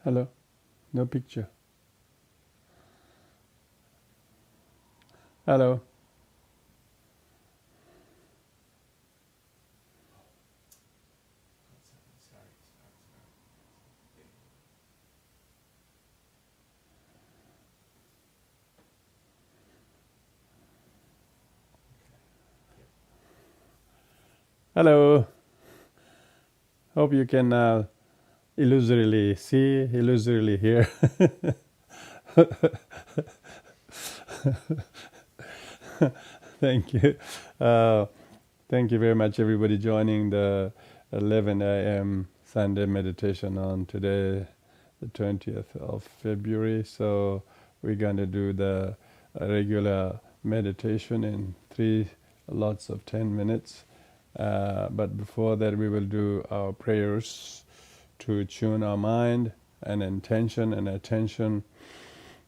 Hello. No picture. Hello. Hello. Hope you can illusorily see, illusorily hear. Thank you. Uh, Thank you very much, everybody, joining the 11 a.m. Sunday meditation on today, the 20th of February. So we're going to do the regular meditation in 3 lots of 10 minutes. But before that, we will do our prayers to tune our mind and intention and attention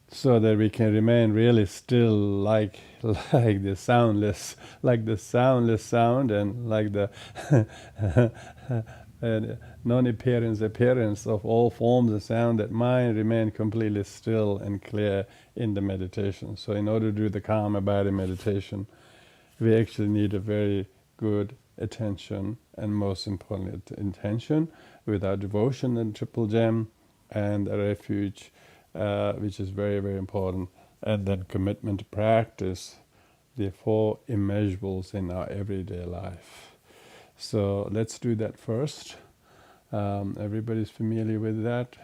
so that we can remain really still, like the soundless sound, and like the non-appearance of all forms of sound, that mind remain completely still and clear in the meditation. So in order to do the calm body meditation, we actually need a very good attention, and most importantly intention, with our devotion and triple gem and a refuge, which is very, very important, and then commitment to practice the 4 immeasurables in our everyday life. So let's do that first. Everybody's familiar with that,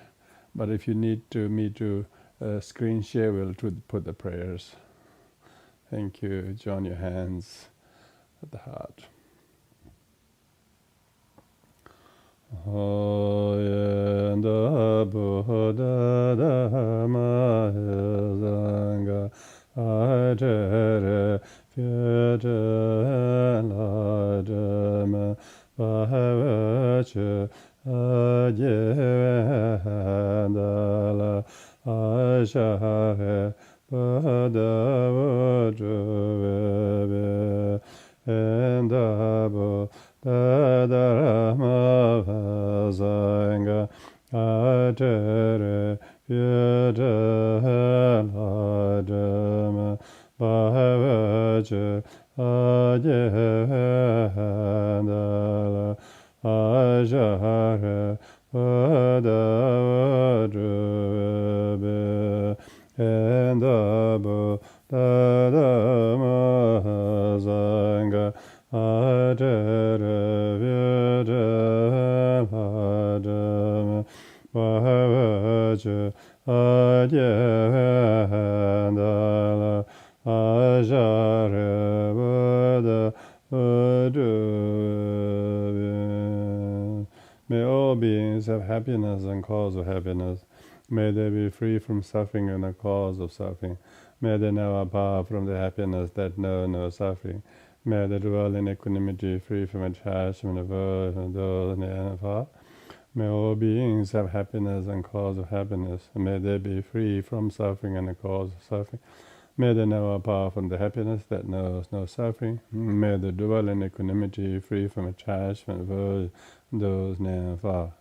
but if you need me to screen share, we'll put the prayers. Thank you. Join your hands at the heart. Oyenda Buddha Dharma Sangha Ajare Fyata Ladama Bhavacha Ajevandala Ashare Padavadruve Endabo Dharma Sangha Ajare Fyata Ladama Bhavacha Ajevandala Ashare Padavadruve Endabo Dharma Sangha Ajare Fyata Ladama Bhavacha Ajevandala Ashare Padavadruve. May all beings have happiness and cause of happiness. May they be free from suffering and the cause of suffering. May they know apart from the happiness that know no suffering. May they dwell in equanimity, free from attachment of earth and those near and far. May all beings have happiness and cause of happiness. May they be free from suffering and the cause of suffering. May they know apart from the happiness that knows no suffering. May they dwell in equanimity, free from attachment of earth and those near and far.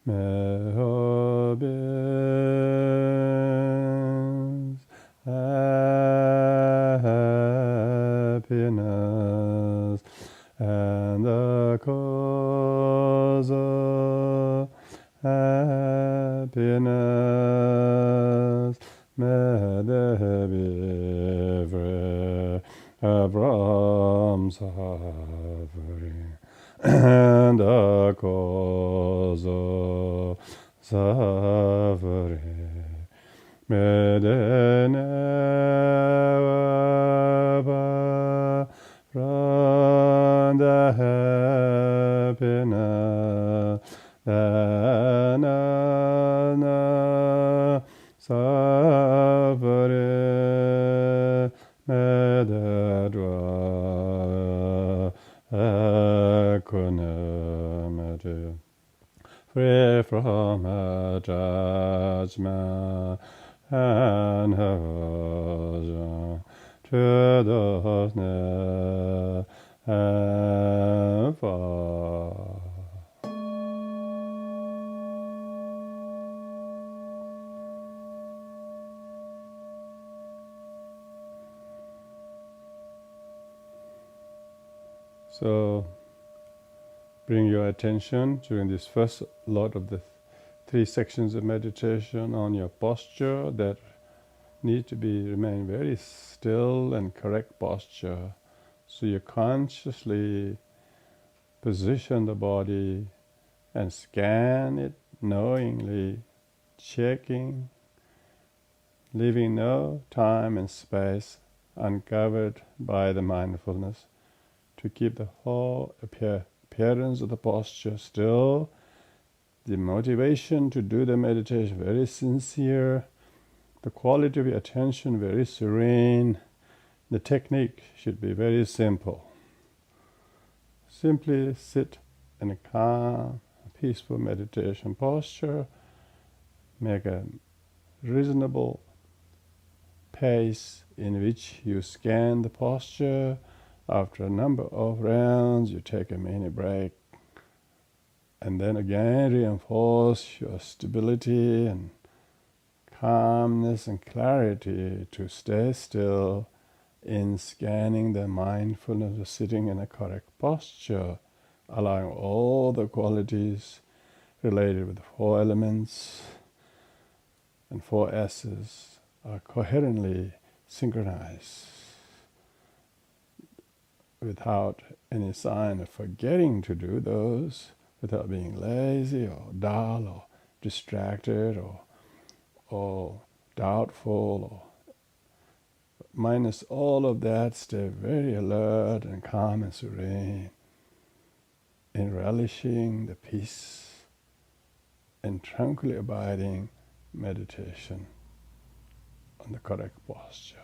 May all beings happiness, and the cause of happiness. May they be free from suffering, and the cause of suffering. May they never part from the happiness that knows no suffering. May they dwell equanimity, free from attachment and aversion to those near and far. So bring your attention during this first lot of the 3 sections of meditation on your posture that need to remain very still and correct posture. So you consciously position the body and scan it knowingly, checking, leaving no time and space uncovered by the mindfulness to keep the whole appearance of the posture still, the motivation to do the meditation very sincere, the quality of your attention very serene. The technique should be very simple. Simply sit in a calm, peaceful meditation posture. Make a reasonable pace in which you scan the posture. After a number of rounds, you take a mini break. And then again, reinforce your stability and calmness and clarity to stay still in scanning the mindfulness of sitting in a correct posture, allowing all the qualities related with the 4 elements and 4 S's are coherently synchronized without any sign of forgetting to do those, without being lazy or dull or distracted or doubtful or minus all of that. Stay very alert and calm and serene in relishing the peace and tranquilly abiding meditation on the correct posture.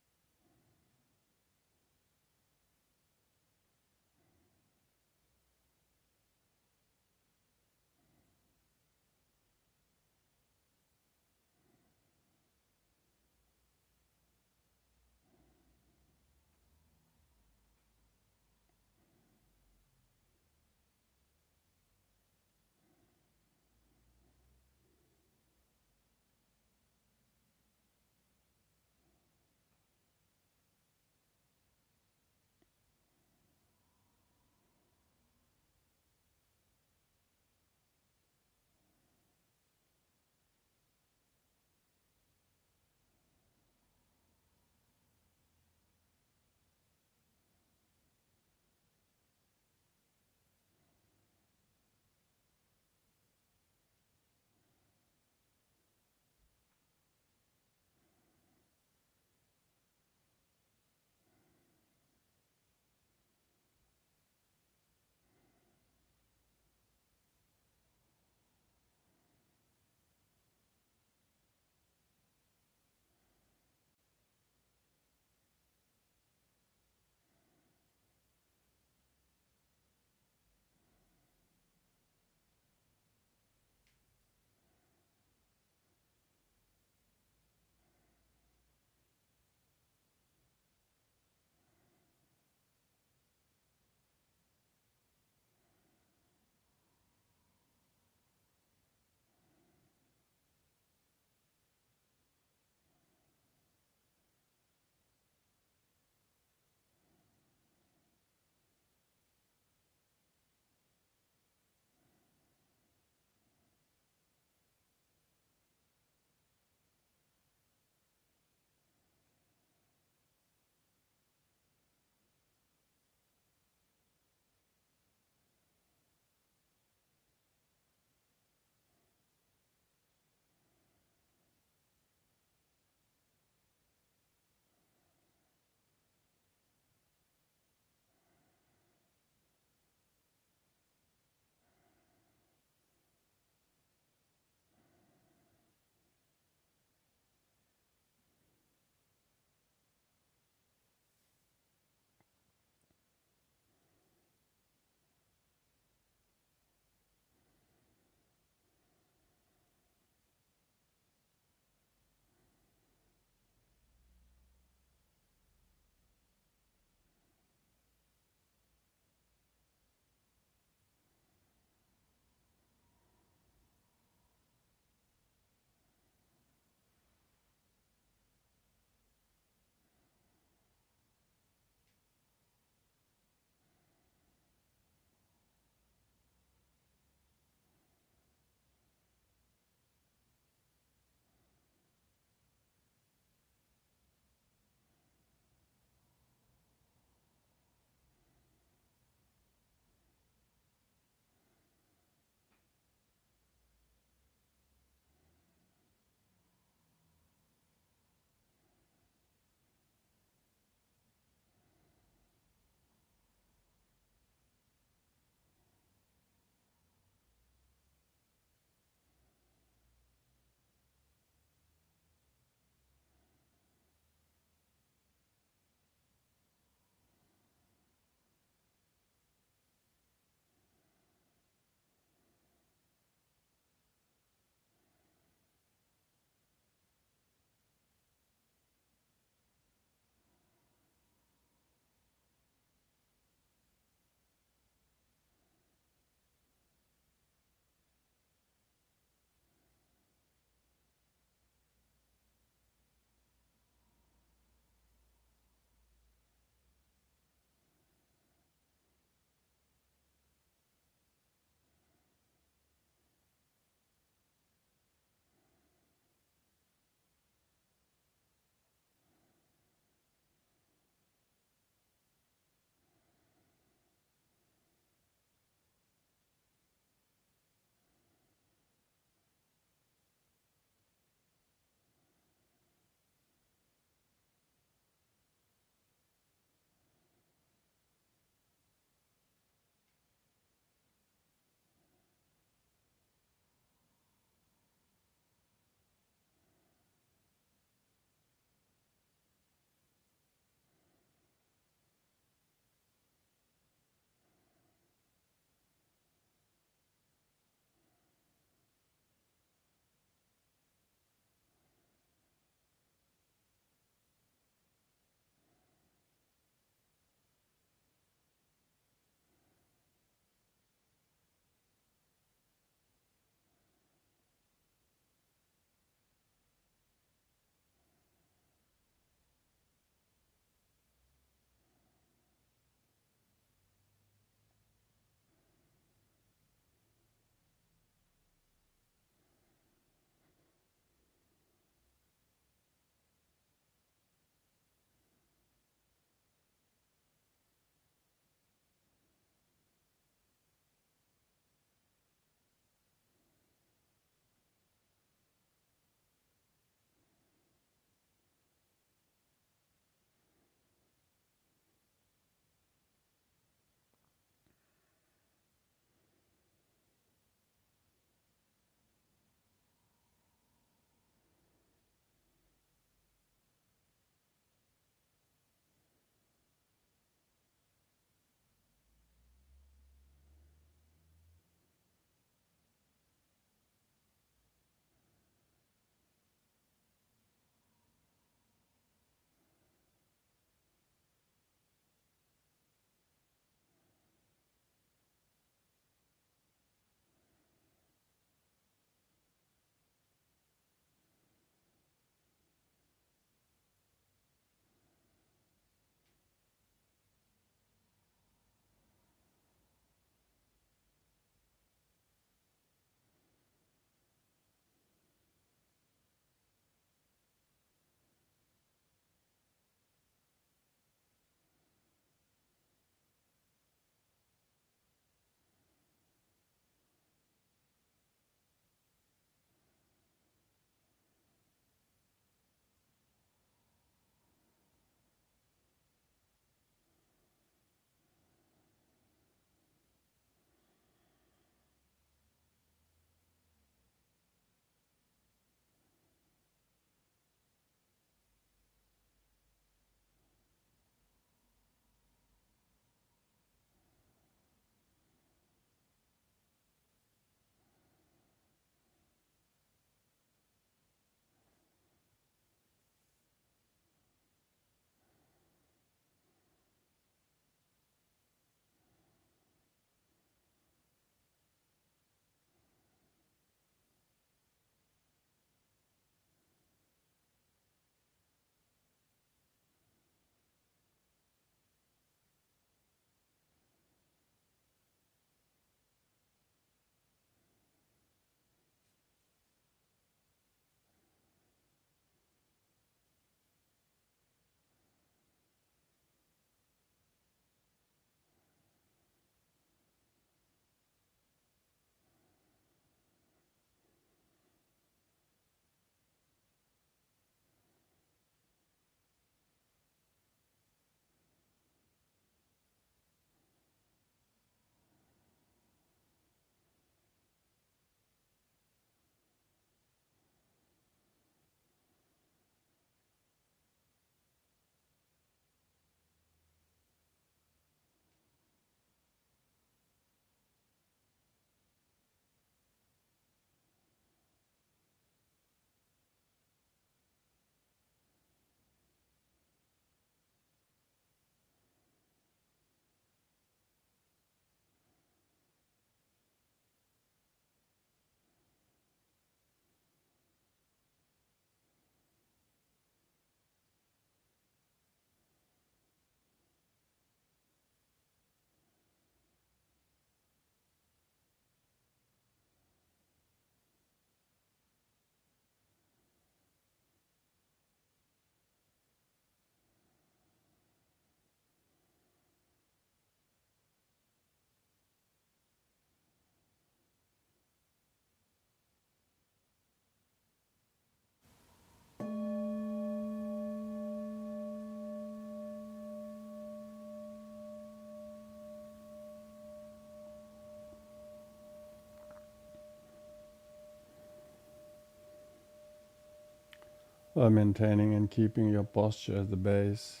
maintaining and keeping your posture as the base.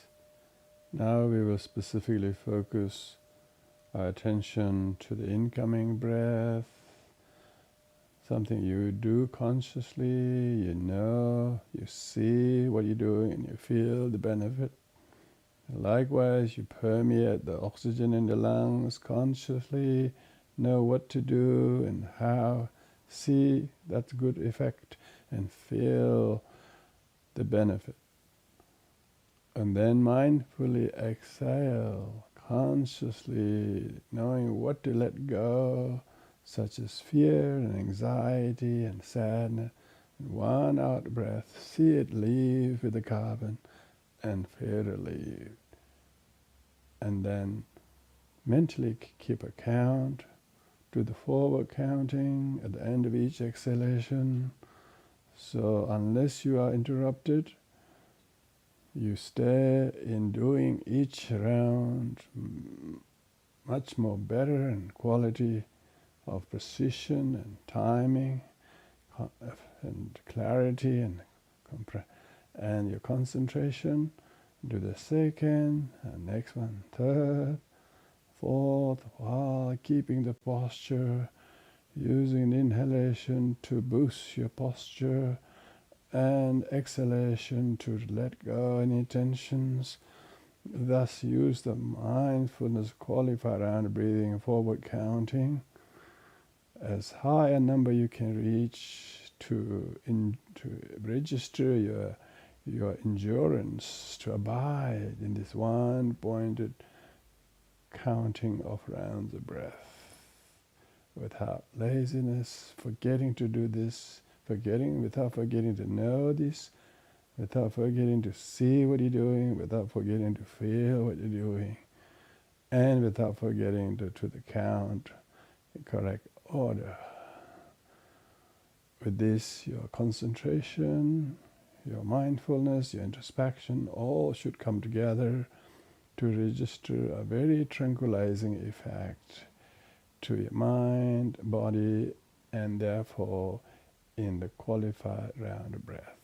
Now we will specifically focus our attention to the incoming breath, something you do consciously, you know, you see what you're doing and you feel the benefit. Likewise, you permeate the oxygen in the lungs consciously, know what to do and how, see that good effect and feel the benefit. And then mindfully exhale, consciously knowing what to let go, such as fear and anxiety and sadness. And one out breath, see it leave with the carbon and feel it leave. And then mentally keep a count, do the forward counting at the end of each exhalation. So unless you are interrupted, you stay in doing each round much more better and quality of precision and timing and clarity and your concentration. Do the second and next one, third, fourth, while keeping the posture, using inhalation to boost your posture and exhalation to let go any tensions. Thus use the mindfulness qualifier around breathing, forward counting, as high a number you can reach to register your endurance to abide in this one pointed counting of rounds of breath without laziness, forgetting to do this, without forgetting to know this, without forgetting to see what you're doing, without forgetting to feel what you're doing, and without forgetting to the count in correct order. With this, your concentration, your mindfulness, your introspection, all should come together to register a very tranquilizing effect to your mind, body, and therefore in the qualified round of breath.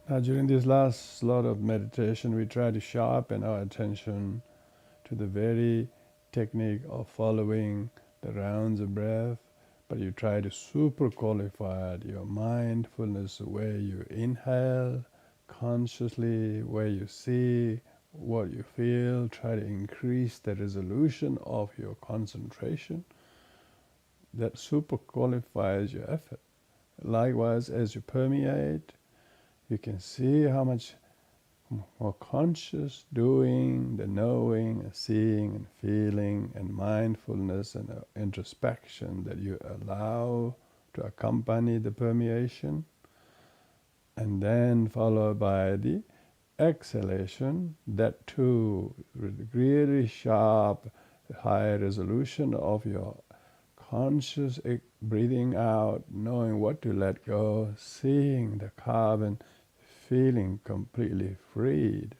During this last lot of meditation, we try to sharpen our attention to the very technique of following the rounds of breath, but you try to super qualify it, your mindfulness, where you inhale consciously, where you see what you feel, try to increase the resolution of your concentration. That super qualifies your effort. Likewise, as you permeate, you can see how much more conscious doing, the knowing, and seeing, and feeling, and mindfulness, and introspection that you allow to accompany the permeation, and then followed by the exhalation, that too, with really sharp, high resolution of your conscious breathing out, knowing what to let go, seeing the carbon, feeling completely freed.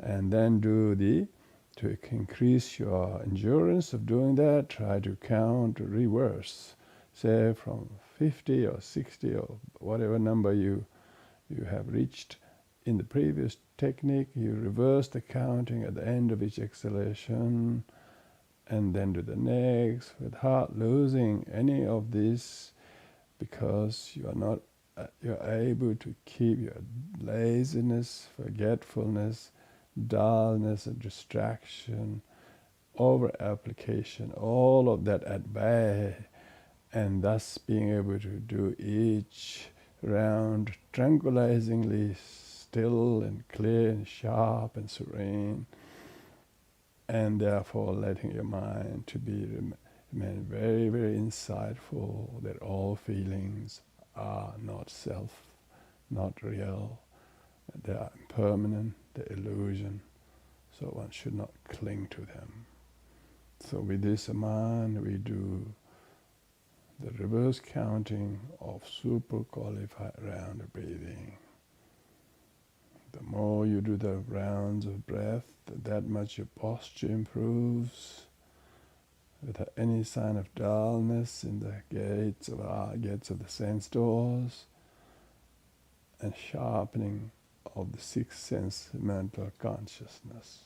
And then to increase your endurance of doing that, try to count reverse, say from 50 or 60 or whatever number you have reached in the previous technique. You reverse the counting at the end of each exhalation, and then do the next, without losing any of this, because you are not you're able to keep your laziness, forgetfulness, dullness, and distraction, over application, all of that at bay, and thus being able to do each round tranquilizingly still and clear and sharp and serene, and therefore letting your mind to be remain very, very insightful that all feelings are not self, not real, they are impermanent, they're illusion, so one should not cling to them. So with this in mind, we do the reverse counting of super qualified round of breathing. The more you do the rounds of breath, that much your posture improves, without any sign of dullness in the gates of the sense doors, and sharpening of the sixth sense mental consciousness.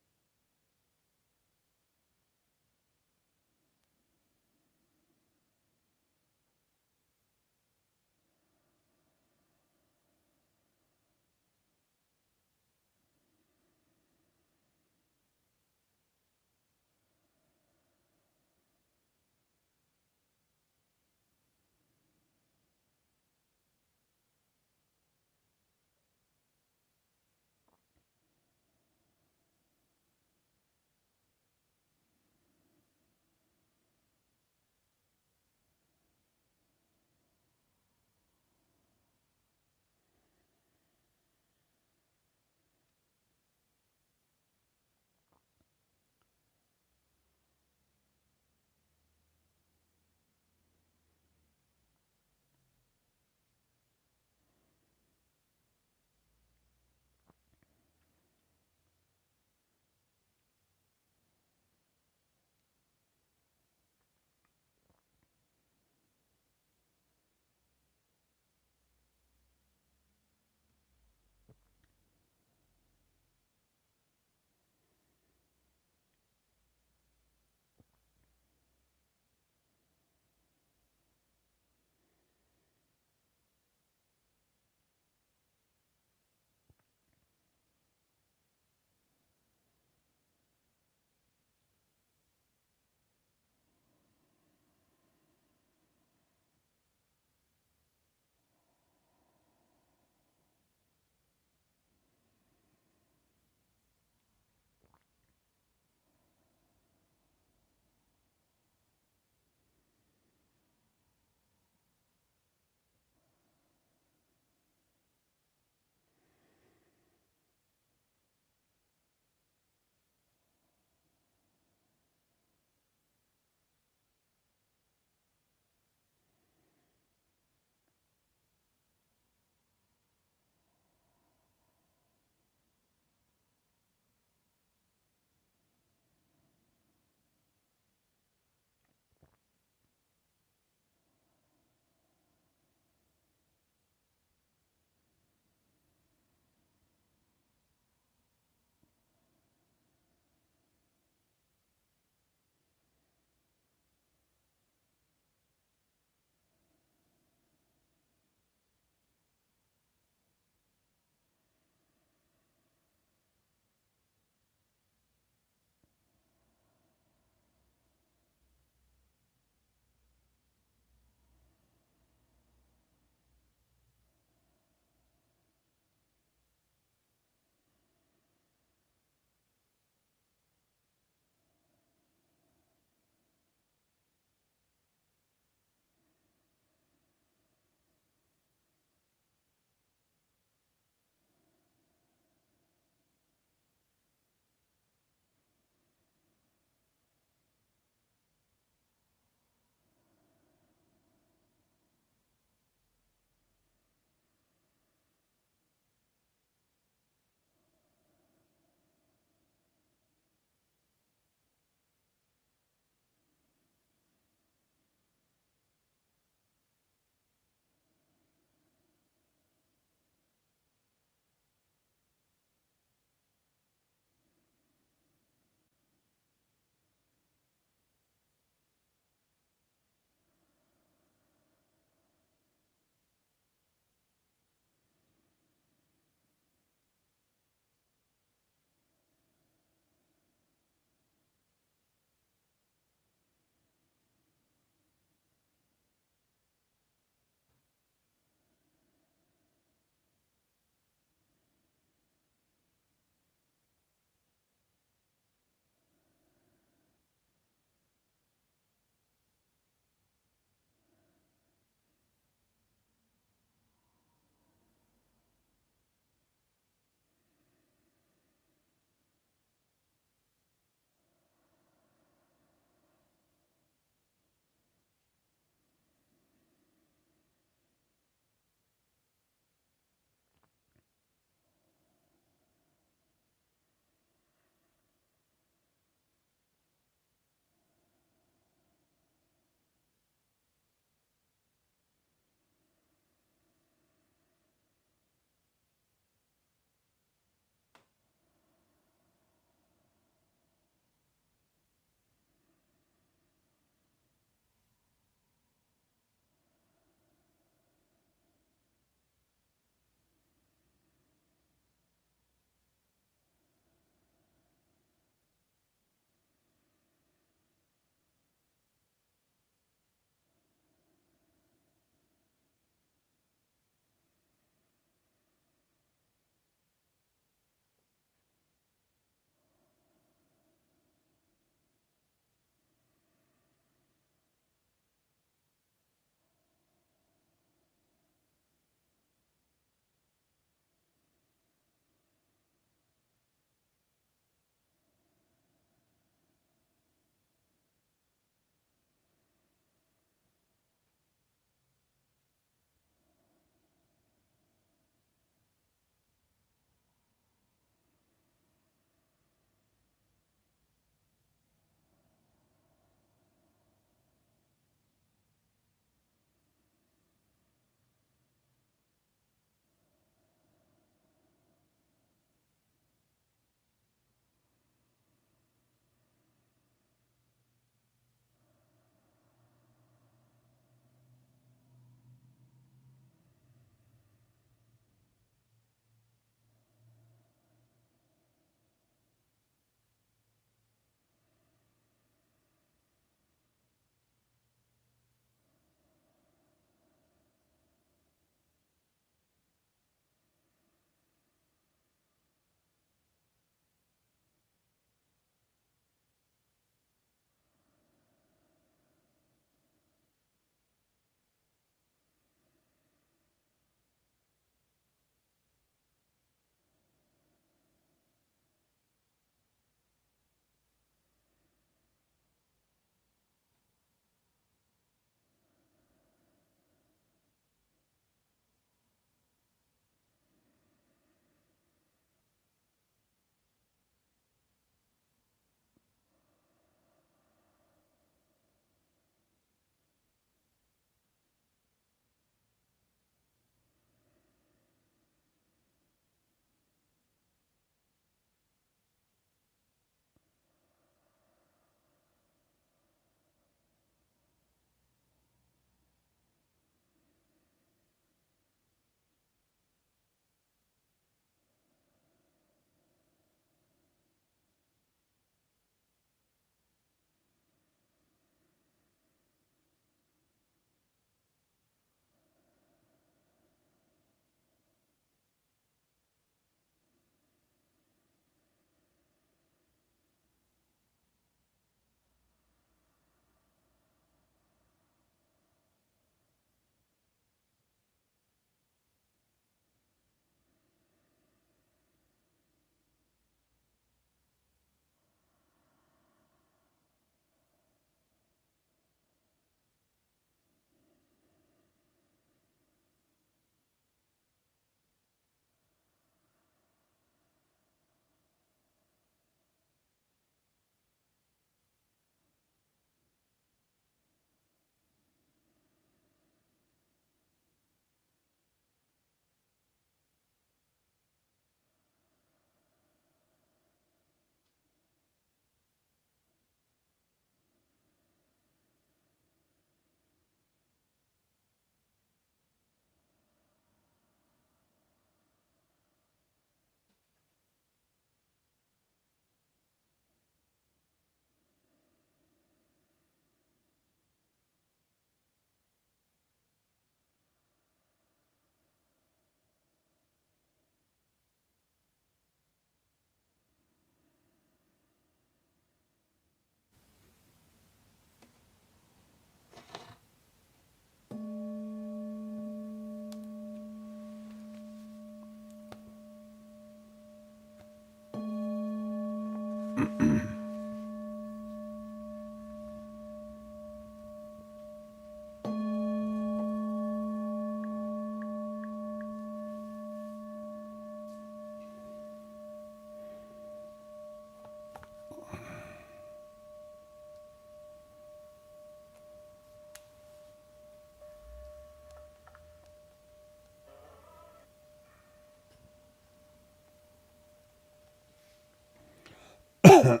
Hello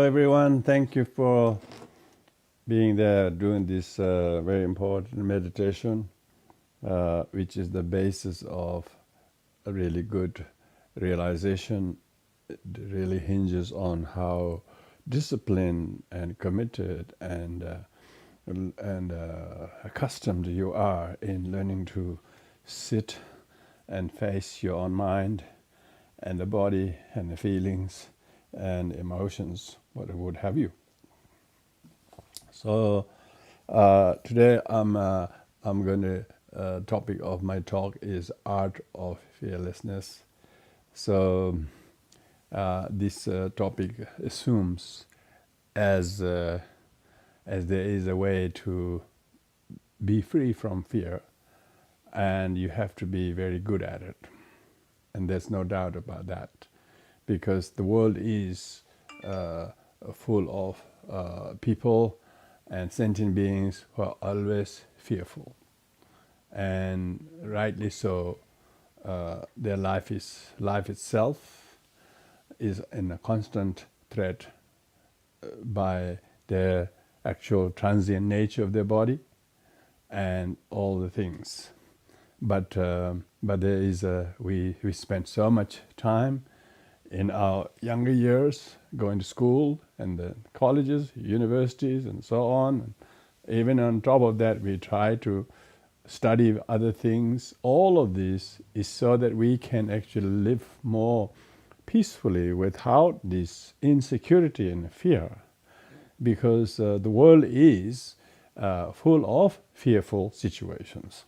everyone, thank you for being there doing this very important meditation, which is the basis of a really good realization. It really hinges on how disciplined and committed and accustomed you are in learning to sit and face your own mind and the body and the feelings and emotions, what would have you. So today I'm going to topic of my talk is art of fearlessness. So this topic assumes as there is a way to be free from fear, and you have to be very good at it, and there's no doubt about that, because the world is full of people and sentient beings who are always fearful, and rightly so. Their life itself is in a constant threat by their actual transient nature of their body and all the things. But there is we spend so much time in our younger years going to school and the colleges, universities, and so on. And even on top of that, we try to study other things. All of this is so that we can actually live more peacefully without this insecurity and fear, because the world is full of fearful situations,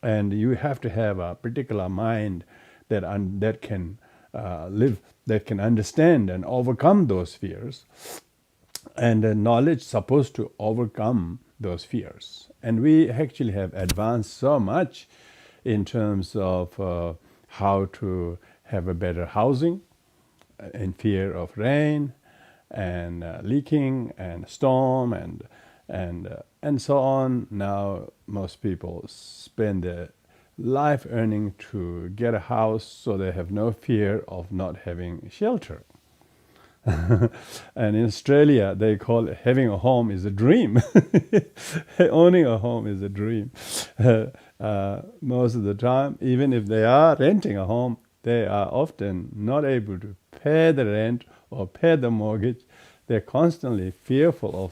and you have to have a particular mind that can live, that can understand and overcome those fears, and the knowledge supposed to overcome those fears. And we actually have advanced so much in terms of how to have a better housing in fear of rain and leaking and storm and so on. Now most people spend their life earning to get a house so they have no fear of not having shelter. And in Australia, they call it having a home is a dream. Owning a home is a dream. Most of the time, even if they are renting a home, they are often not able to pay the rent or pay the mortgage. They're constantly fearful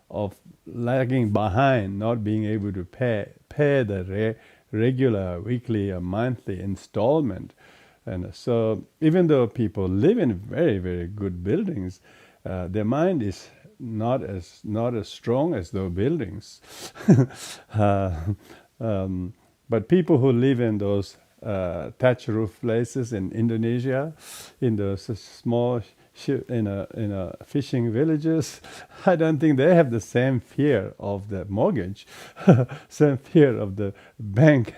of lagging behind, not being able to pay the regular weekly or monthly installment. And so even though people live in very, very good buildings, their mind is not as strong as those buildings. But people who live in those thatch roof places in Indonesia, in those small in a fishing villages, I don't think they have the same fear of the mortgage, same fear of the bank,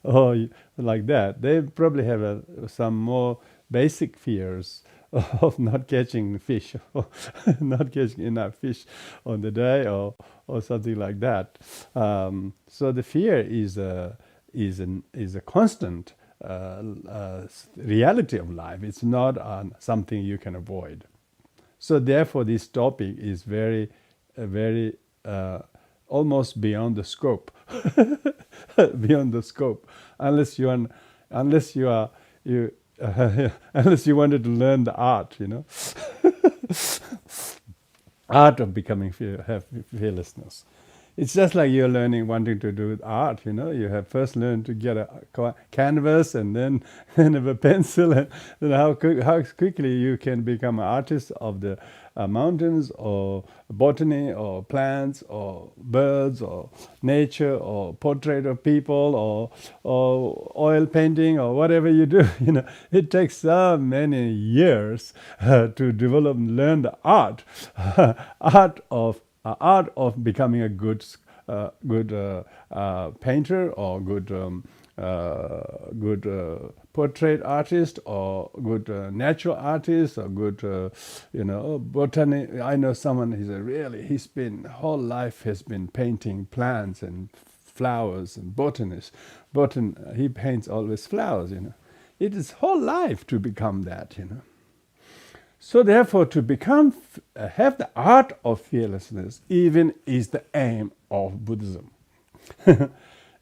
or like that. They probably have some more basic fears of not catching fish, or not catching enough fish on the day, or something like that. So the fear is a constant reality of life. It's not something you can avoid. So therefore, this topic is very almost beyond the scope, beyond the scope. Unless you unless you wanted to learn the art, art of becoming fearlessness. It's just like you're wanting to do art, You have first learned to get a canvas and then have a pencil, and then how quickly you can become an artist of the mountains or botany or plants or birds or nature or portrait of people or oil painting or whatever you do. It takes so many years to develop and learn the art art of becoming a good painter or good portrait artist, or good natural artist, or good botany. I know someone. He's been whole life has been painting plants and flowers and botanist. He paints always flowers. It is whole life to become that. So therefore, to become, have the art of fearlessness even is the aim of Buddhism.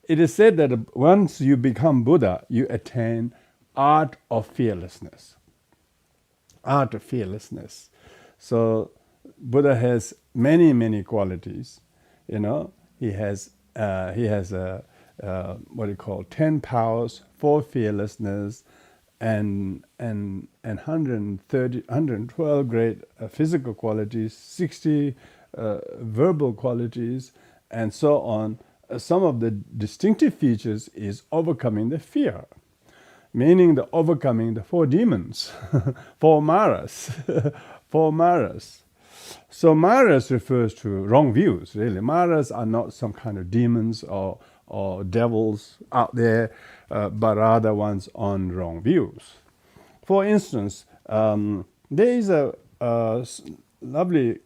It is said that once you become Buddha, you attain art of fearlessness. Art of fearlessness. So Buddha has many, many qualities. He has what you call 10 powers for fearlessness, and 112 great physical qualities, 60 verbal qualities, and so on. Some of the distinctive features is overcoming the fear, meaning the overcoming the 4 demons, 4 maras, 4 maras. So maras refers to wrong views, really. Maras are not some kind of demons or devils out there, but rather ones on wrong views. For instance, there is a lovely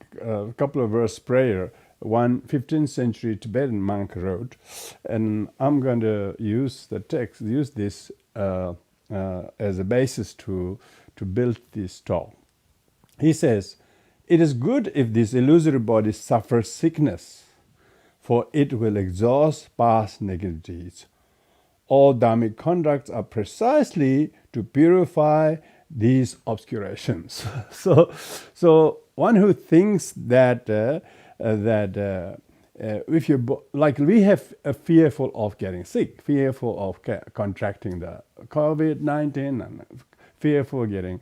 couple of verse prayer one 15th century Tibetan monk wrote, and I'm going to use this as a basis to build this talk. He says, "It is good if this illusory body suffers sickness, for it will exhaust past negative deeds. All dharmic conducts are precisely to purify these obscurations." So one who thinks that if you like, we have a fearful of getting sick, fearful of contracting the COVID-19, and fearful of getting,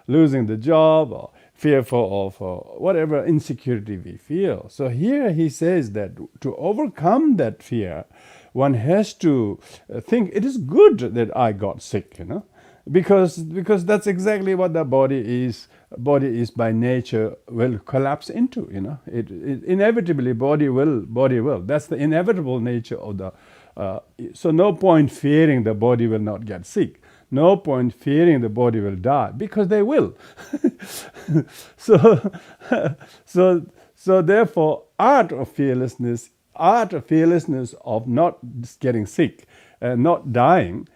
losing the job, or fearful of whatever insecurity we feel. So here he says that to overcome that fear, one has to think it is good that I got sick, because that's exactly what the body is by nature will collapse into. It inevitably body will. That's the inevitable nature of the. So no point fearing the body will not get sick. No point fearing the body will die, because they will. So therefore, art of fearlessness of not getting sick, not dying,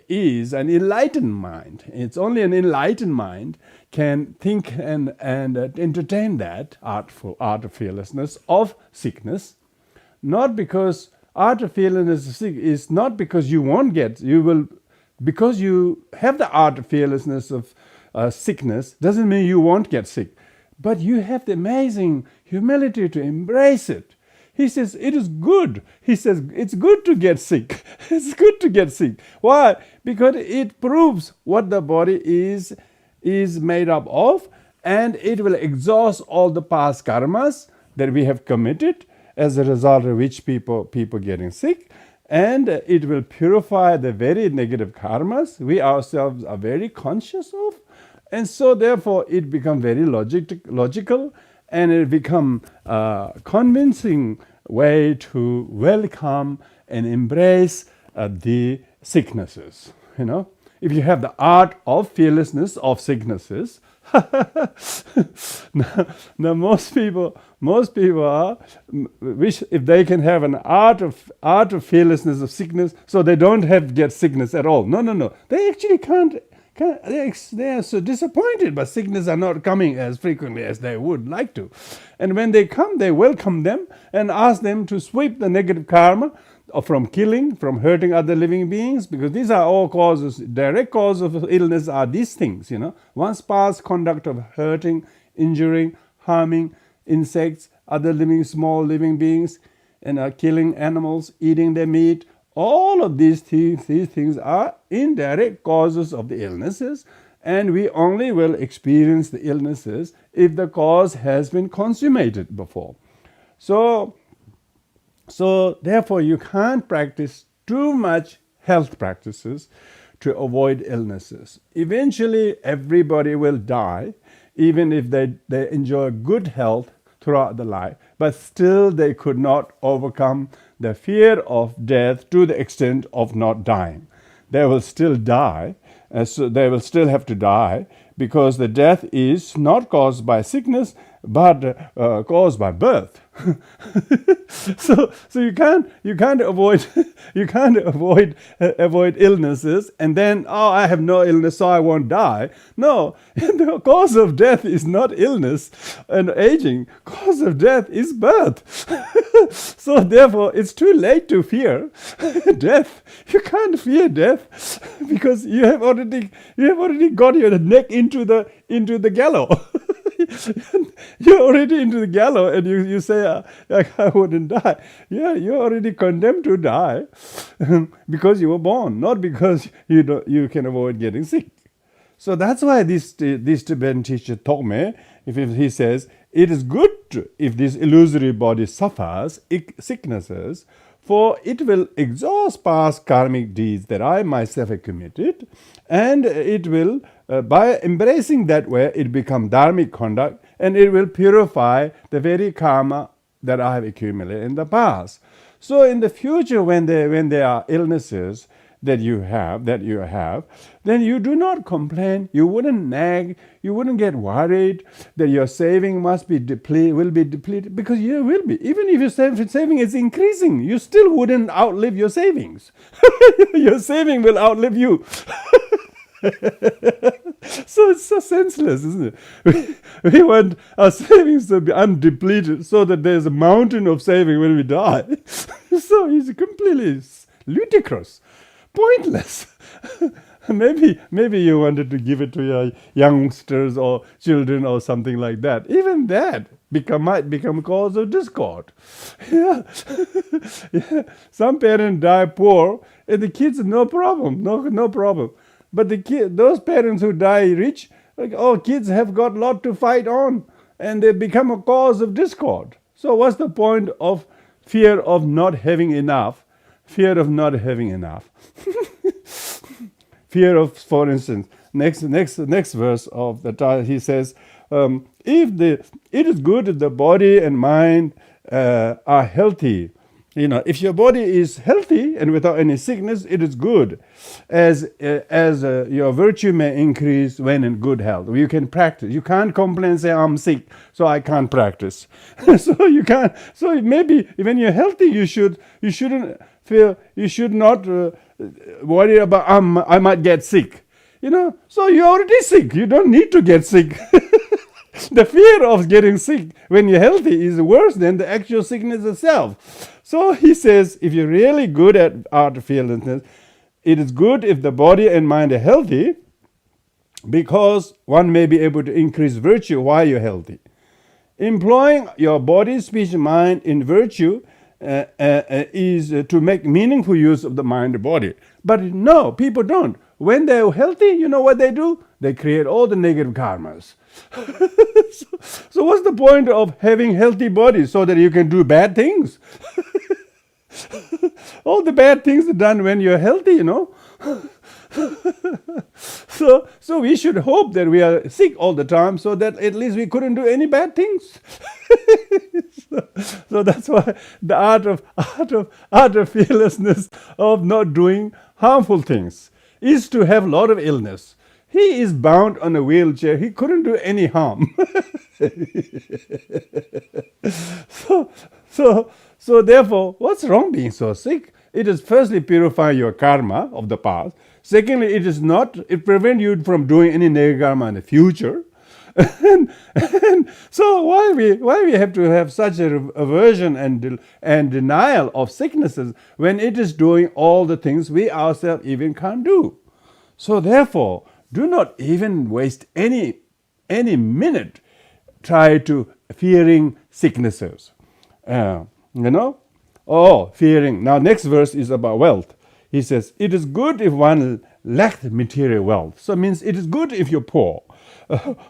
is an enlightened mind. It's only an enlightened mind can think and entertain that art of fearlessness of sickness. Not because art of fearlessness of sick is not because you won't get, you will, because you have the art of fearlessness of sickness doesn't mean you won't get sick, but you have the amazing humility to embrace it. He says, it is good. He says, it's good to get sick. It's good to get sick. Why? Because it proves what the body is made up of, and it will exhaust all the past karmas that we have committed, as a result of which people getting sick, and it will purify the very negative karmas we ourselves are very conscious of, and so therefore it becomes very logical, and it become convincing way to welcome and embrace the sicknesses. If you have the art of fearlessness of sicknesses, now most people are wish if they can have an art of fearlessness of sickness, so they don't have to get sickness at all. No. They actually can't. They are so disappointed, but sickness are not coming as frequently as they would like to. And when they come, they welcome them and ask them to sweep the negative karma from killing, from hurting other living beings, because these are all causes, direct cause of illness are these things, One's past conduct of hurting, injuring, harming insects, other small living beings, and killing animals, eating their meat. All of these things are indirect causes of the illnesses, and we only will experience the illnesses if the cause has been consummated before. So therefore, you can't practice too much health practices to avoid illnesses. Eventually, everybody will die, even if they enjoy good health throughout the life, but still they could not overcome the fear of death to the extent of not dying. They will still die, so they will still have to die, because the death is not caused by sickness, but caused by birth. so you can't avoid avoid illnesses and then, oh, I have no illness so I won't die. No, the cause of death is not illness and aging. Cause of death is birth. So therefore it's too late to fear death. You can't fear death because you have already got your neck into the gallows. You're already into the gallows and you say, I wouldn't die. Yeah, you're already condemned to die because you were born, not because you can avoid getting sick. So that's why this Tibetan teacher Tokme, if he says, it is good if this illusory body suffers sicknesses, for it will exhaust past karmic deeds that I myself have committed, and it will, by embracing that way, it become dharmic conduct, and it will purify the very karma that I have accumulated in the past. So in the future, when there are illnesses that you have, then you do not complain, you wouldn't nag, you wouldn't get worried that your saving will be depleted, because you will be. Even if your saving is increasing, you still wouldn't outlive your savings. Your saving will outlive you. So it's so senseless, isn't it? We want our savings to be undepleted so that there's a mountain of saving when we die. So it's completely ludicrous, pointless. Maybe you wanted to give it to your youngsters or children or something like that. Even that might become cause of discord. Yeah. Yeah. Some parents die poor and the kids, no problem, no problem. But those parents who die rich, kids have got a lot to fight on, and they become a cause of discord. So what's the point of fear of not having enough? Fear of not having enough. Fear of, for instance, next verse of the Torah, he says, it is good if the body and mind are healthy. If your body is healthy and without any sickness, it is good, as your virtue may increase when in good health. You can practice. You can't complain and say, I'm sick, so I can't practice. So you can't. So maybe when you're healthy, you should not worry about, I might get sick. So you're already sick. You don't need to get sick. The fear of getting sick when you're healthy is worse than the actual sickness itself. So he says, if you're really good at art of fearlessness, it is good if the body and mind are healthy, because one may be able to increase virtue while you're healthy. Employing your body, speech, and mind in virtue is to make meaningful use of the mind and body. But no, people don't. When they're healthy, you know what they do? They create all the negative karmas. So what's the point of having healthy bodies? So that you can do bad things? All the bad things are done when you're healthy, So we should hope that we are sick all the time, so that at least we couldn't do any bad things. So that's why the art of fearlessness, of not doing harmful things, is to have a lot of illness. He is bound on a wheelchair. He couldn't do any harm. So therefore, what's wrong being so sick? It is firstly purify your karma of the past. Secondly, it prevents you from doing any negative karma in the future. And so why we have to have such a aversion and denial of sicknesses when it is doing all the things we ourselves even can't do? So therefore, do not even waste any minute try to fearing sicknesses. Fearing. Now next verse is about wealth. He says, it is good if one lacks material wealth. So it means it is good if you're poor.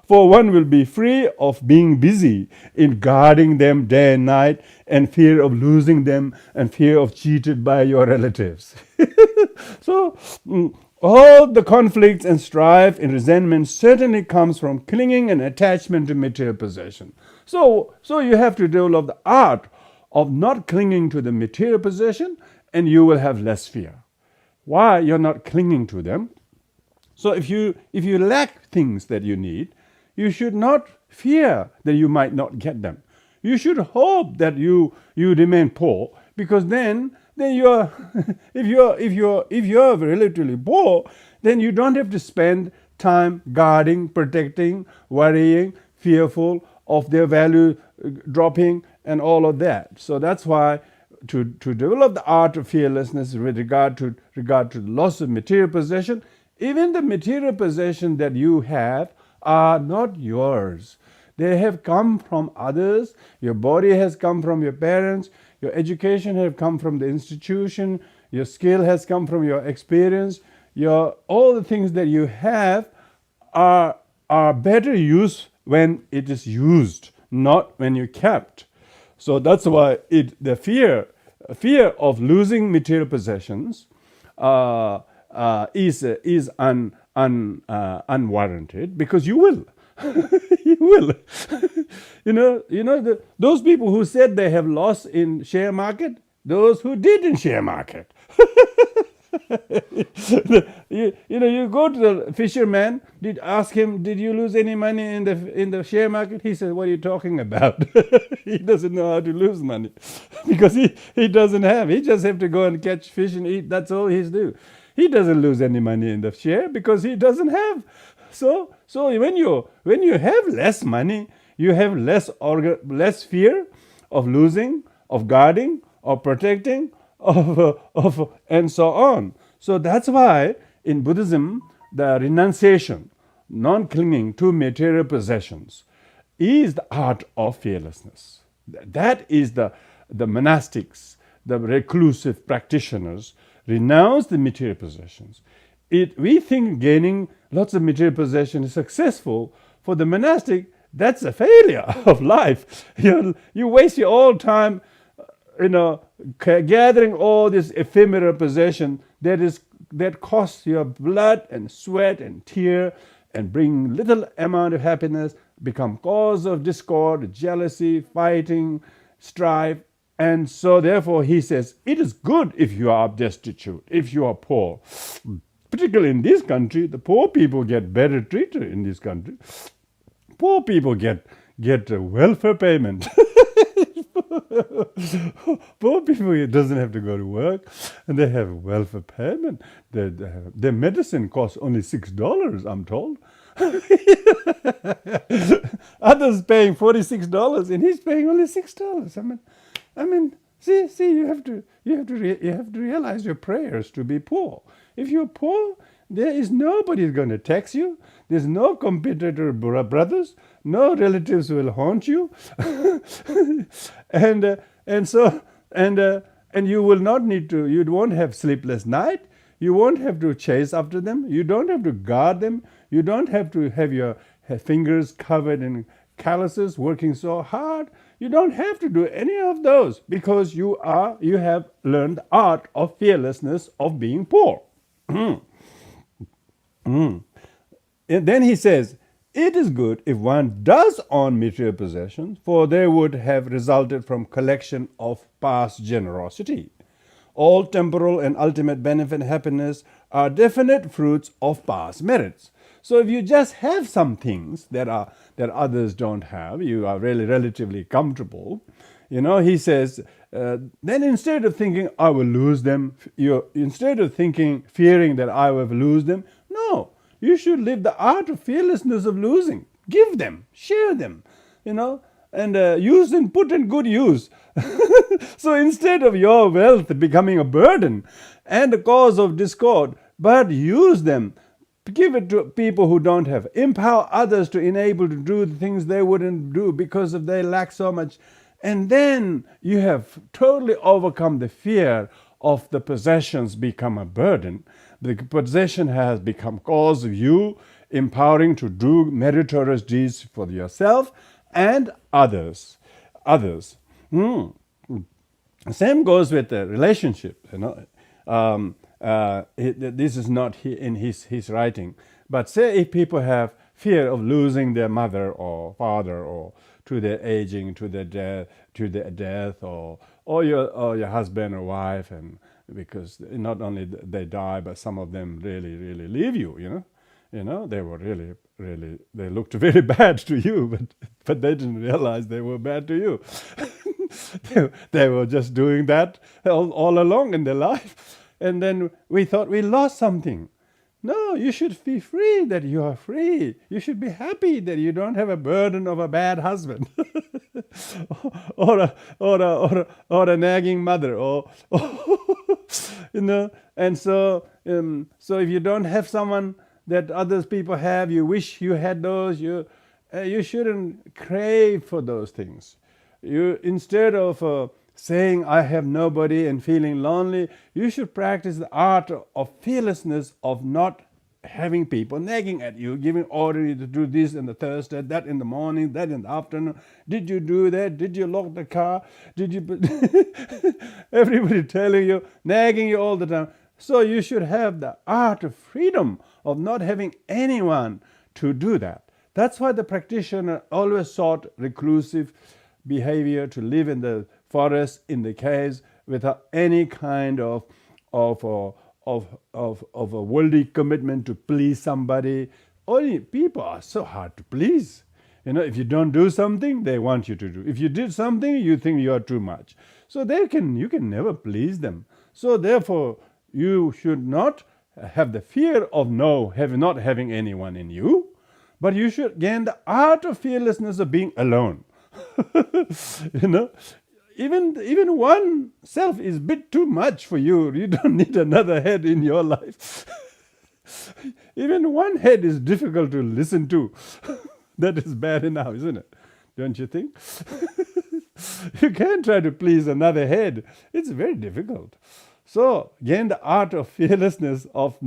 For one will be free of being busy in guarding them day and night, and fear of losing them, and fear of cheated by your relatives. So all the conflicts and strife and resentment certainly comes from clinging and attachment to material possession. So you have to develop the art of not clinging to the material possession, and you will have less fear. Why? You're not clinging to them. So if you lack things that you need, you should not fear that you might not get them. You should hope that you remain poor, because then you're if you're relatively poor, then you don't have to spend time guarding, protecting, worrying, fearful of their value dropping and all of that. So that's why to develop the art of fearlessness with regard to the loss of material possession, even the material possession that you have are not yours. They have come from others. Your body has come from your parents. Your education has come from the institution. Your skill has come from your experience. All the things that you have are better used when it is used, not when you kept. So that's why the fear of losing material possessions is unwarranted, because you will. You will. Those people who said they have lost in share market, those who did in share market. You go to the fisherman, ask him, did you lose any money in the share market? He says, what are you talking about? He doesn't know how to lose money, because he doesn't have. He just have to go and catch fish and eat. That's all he's do. He doesn't lose any money in the share because he doesn't have. So when you have less money, you have less fear of losing, of guarding, of protecting, of and so on. So that's why in Buddhism, the renunciation, non-clinging to material possessions, is the art of fearlessness. That is the monastics, the reclusive practitioners renounce the material possessions. We think gaining lots of material possession is successful. For the monastic, that's a failure of life. You waste your all time, gathering all this ephemeral possession that costs your blood and sweat and tear and bring little amount of happiness, become cause of discord, jealousy, fighting, strife. And so therefore he says, it is good if you are destitute, if you are poor. Particularly in this country, the poor people get better treated in this country. Poor people get a welfare payment. Poor people doesn't have to go to work, and they have a welfare payment. Their medicine costs only $6, I'm told. Others paying $46, and he's paying only $6. I mean, see, you have to realize your prayers to be poor. If you're poor, there is nobody going to tax you. There's no competitor brothers. No relatives will haunt you, and you will not need to. You won't have sleepless night. You won't have to chase after them. You don't have to guard them. You don't have to have your fingers covered in calluses, working so hard. You don't have to do any of those, because you have learned the art of fearlessness of being poor. And then he says, it is good if one does own material possessions, for they would have resulted from collection of past generosity. All temporal and ultimate benefit and happiness are definite fruits of past merits. So if you just have some things that others don't have, you are really relatively comfortable. He says, then instead of thinking I will lose them, instead of fearing that I will lose them, no, you should live the art of fearlessness of losing. Give them, share them, and use and put in good use. So instead of your wealth becoming a burden and a cause of discord, but use them. Give it to people who don't have. Empower others to enable to do the things they wouldn't do because they lack so much. And then you have totally overcome the fear of the possessions become a burden. The possession has become cause of you empowering to do meritorious deeds for yourself and others. Same goes with the relationship. This is not in his writing. But say if people have fear of losing their mother or father, or to their aging, to their death, or your husband or wife, and because not only they die, but some of them really leave you. They were really they looked very bad to you, but they didn't realize they were bad to you. They were just doing that all along in their life, and then we thought we lost something. No, you should be free that you are free. You should be happy that you don't have a burden of a bad husband, or a nagging mother, or And so if you don't have someone that others people have, you wish you had those. You shouldn't crave for those things. You, instead of saying I have nobody and feeling lonely, you should practice the art of fearlessness, of not having people nagging at you, giving order to do this in the Thursday, that in the morning, that in the afternoon. Did you do that? Did you lock the car? Did you? Everybody telling you, nagging you all the time. So you should have the art of freedom, of not having anyone to do that. That's why the practitioner always sought reclusive behavior, to live in the forest, in the caves, without any kind of a worldly commitment to please somebody. Only people are so hard to please. If you don't do something, they want you to do. If you did something, you think you are too much. So you can never please them. So therefore, you should not have the fear of not having anyone in you, but you should gain the art of fearlessness of being alone. Even one self is a bit too much for you. You don't need another head in your life. Even one head is difficult to listen to. That is bad enough, isn't it? Don't you think? You can't try to please another head. It's very difficult. So gain the art of fearlessness, of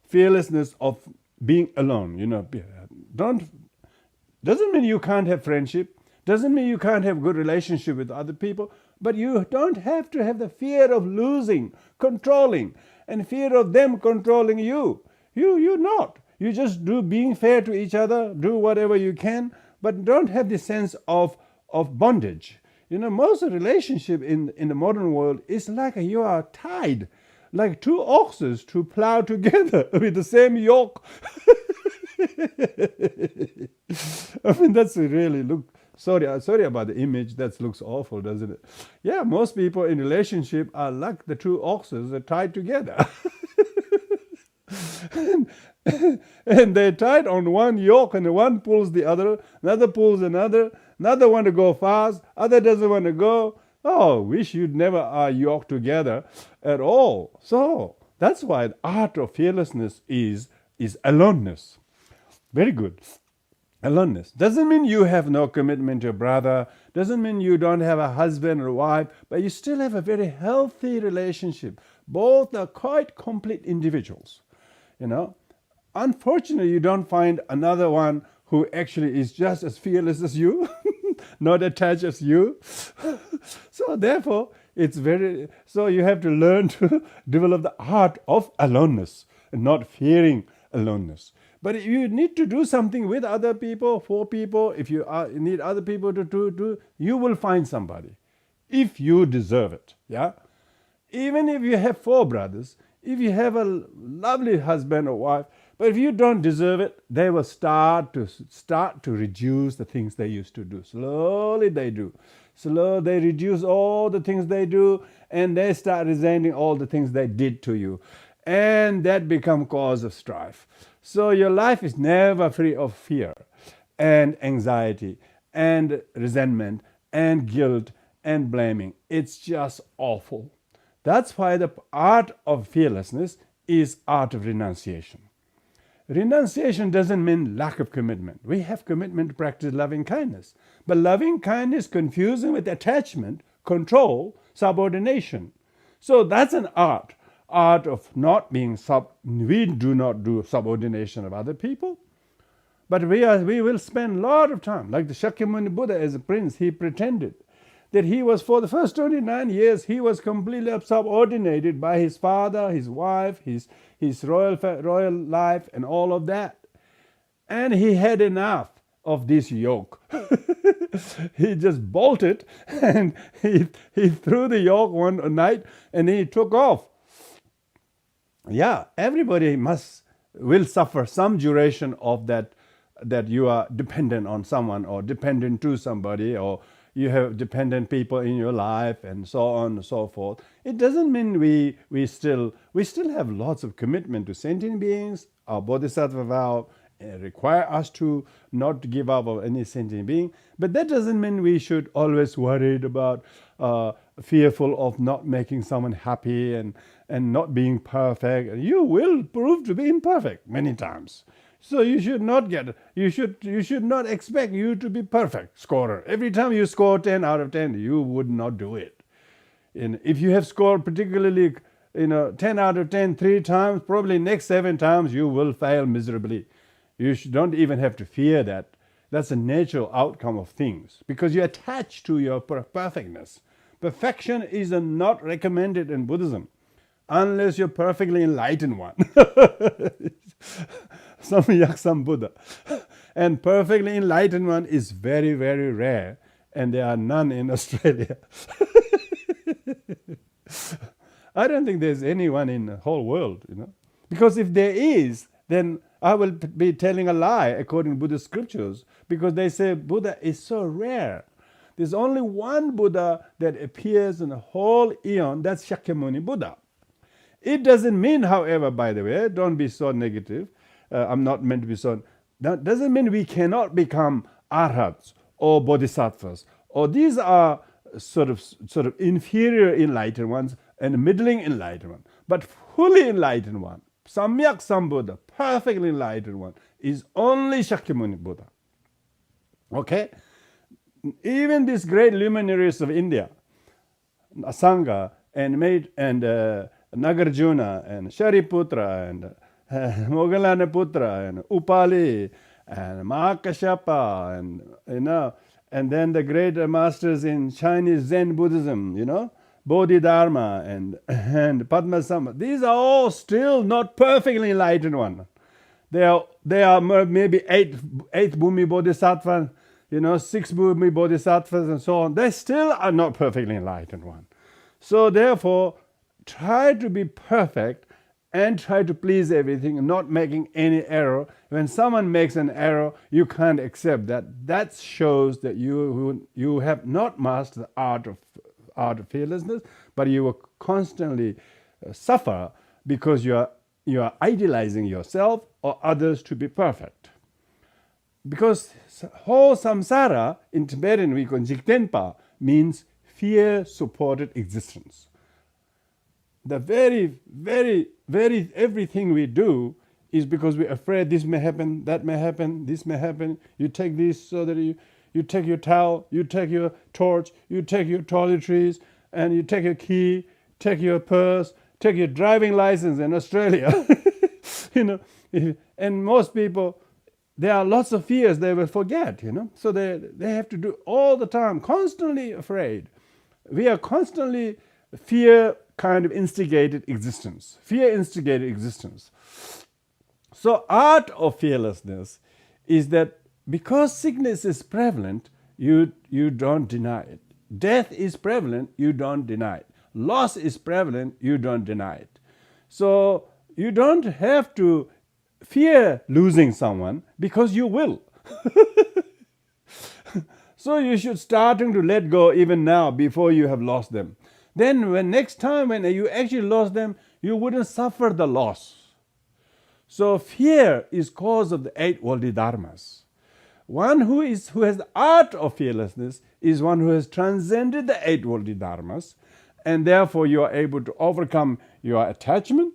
fearlessness of being alone. Doesn't mean you can't have friendship. Doesn't mean you can't have good relationship with other people. But you don't have to have the fear of losing, controlling, and fear of them controlling you. You're not. You just do being fair to each other, do whatever you can, but don't have the sense of bondage. Most of relationship in the modern world is like you are tied, like two oxes to plow together with the same yoke. I mean, that's really sorry about the image. That looks awful, doesn't it? Yeah, most people in relationship are like the two oxes are tied together. And they're tied on one yoke, and one pulls the other, another pulls another want to go fast, other doesn't want to go. Oh, wish you'd never are yoked together at all. So that's why the art of fearlessness is aloneness. Very good. Aloneness doesn't mean you have no commitment to a brother, doesn't mean you don't have a husband or wife, but you still have a very healthy relationship. Both are quite complete individuals. Unfortunately, you don't find another one who actually is just as fearless as you, not attached as you. So therefore, so you have to learn to develop the art of aloneness and not fearing aloneness. But if you need to do something with other people, for people, if you need other people to do, you will find somebody, if you deserve it. Yeah. Even if you have 4 brothers, if you have a lovely husband or wife, but if you don't deserve it, they will start to reduce the things they used to do. Slowly they do. Slowly they reduce all the things they do, and they start resenting all the things they did to you. And that become cause of strife. So your life is never free of fear and anxiety and resentment and guilt and blaming. It's just awful. That's why the art of fearlessness is art of renunciation. Renunciation doesn't mean lack of commitment. We have commitment to practice loving kindness. But loving kindness confusing with attachment, control, subordination. So that's an art of not being we do not do subordination of other people. But we will spend a lot of time, like the Shakyamuni Buddha as a prince, he pretended that he was, for the first 29 years, he was completely subordinated by his father, his wife, his royal life, and all of that. And he had enough of this yoke. He just bolted and he threw the yoke one night and he took off. Yeah, everybody will suffer some duration of that you are dependent on someone or dependent to somebody, or you have dependent people in your life and so on and so forth. It doesn't mean we still have lots of commitment to sentient beings. Our bodhisattva vow require us to not give up on any sentient being, but that doesn't mean we should always worried about fearful of not making someone happy and not being perfect. You will prove to be imperfect many times. So you should not expect you to be perfect scorer. Every time you score 10 out of 10, you would not do it. And if you have scored particularly 10 out of 10 3 times, probably next 7 times you will fail miserably. You don't even have to fear that. That's a natural outcome of things because you attach to your perfectness. Perfection is not recommended in Buddhism unless you're perfectly enlightened one. Some Buddha. And perfectly enlightened one is very, very rare, and there are none in Australia. I don't think there's anyone in the whole world, Because if there is, then I will be telling a lie according to Buddhist scriptures, because they say Buddha is so rare. There's only one Buddha that appears in the whole eon, that's Shakyamuni Buddha. It doesn't mean, however, by the way, don't be so negative. I'm not meant to be so. That doesn't mean we cannot become arhats or bodhisattvas, or these are sort of inferior enlightened ones and middling enlightened one. But fully enlightened one, Samyak Sambuddha, perfectly enlightened one, is only Shakyamuni Buddha. Okay? Even these great luminaries of India, Asanga and Nagarjuna and Shariputra and Moggallanaputra and Upali and Mahakashapa and then the great masters in Chinese Zen Buddhism, Bodhidharma and Padmasambhava. These are all still not perfectly enlightened one. They are maybe eighth Bhumi Bodhisattva, 6 Bhumi Bodhisattvas and so on. They still are not perfectly enlightened one. So therefore, try to be perfect and try to please everything, not making any error. When someone makes an error, you can't accept that. That shows that you have not mastered the art of fearlessness, but you will constantly suffer because you are idealizing yourself or others to be perfect. Because whole samsara in Tibetan we call Jigtenpa means fear-supported existence. The very, very, very everything we do is because we're afraid this may happen, that may happen, this may happen. You take this so that you take your towel, you take your torch, you take your toiletries, and you take your key, take your purse, take your driving license in Australia. And most people, there are lots of fears they will forget, So they have to do all the time, constantly afraid. We are constantly fear kind of instigated existence. Fear instigated existence. So art of fearlessness is that because sickness is prevalent, you don't deny it. Death is prevalent, you don't deny it. Loss is prevalent, you don't deny it. So you don't have to fear losing someone because you will. So you should starting to let go even now before you have lost them. Then next time when you actually lost them, you wouldn't suffer the loss. So fear is cause of the 8 worldly dharmas. One who has the art of fearlessness is one who has transcended the 8 worldly dharmas, and therefore you are able to overcome your attachment.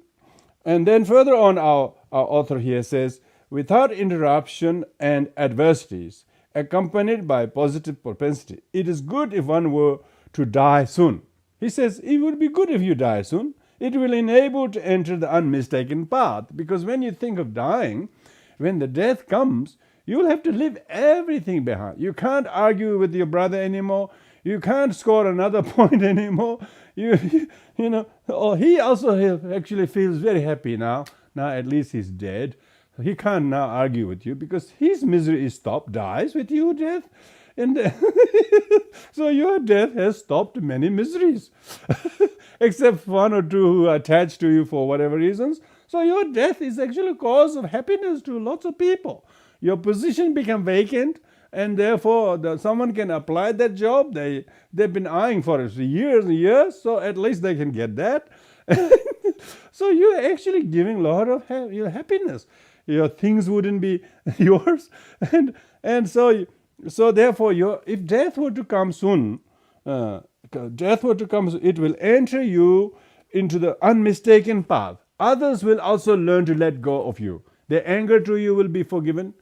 And then further on, our author here says, without interruption and adversities, accompanied by positive propensity, it is good if one were to die soon. He says, it would be good if you die soon. It will enable to enter the unmistaken path. Because when you think of dying, when the death comes, you will have to leave everything behind. You can't argue with your brother anymore. You can't score another point anymore. He also actually feels very happy now. Now at least he's dead. He can't now argue with you because his misery is stopped, dies with you, death. And so your death has stopped many miseries, except one or two who are attached to you for whatever reasons. So your death is actually a cause of happiness to lots of people. Your position become vacant, and therefore someone can apply that job. They've been eyeing for it for years and years, so at least they can get that. So you're actually giving a lot of your happiness. Your things wouldn't be yours, and so therefore, if death were to come soon, it will enter you into the unmistaken path. Others will also learn to let go of you. Their anger to you will be forgiven.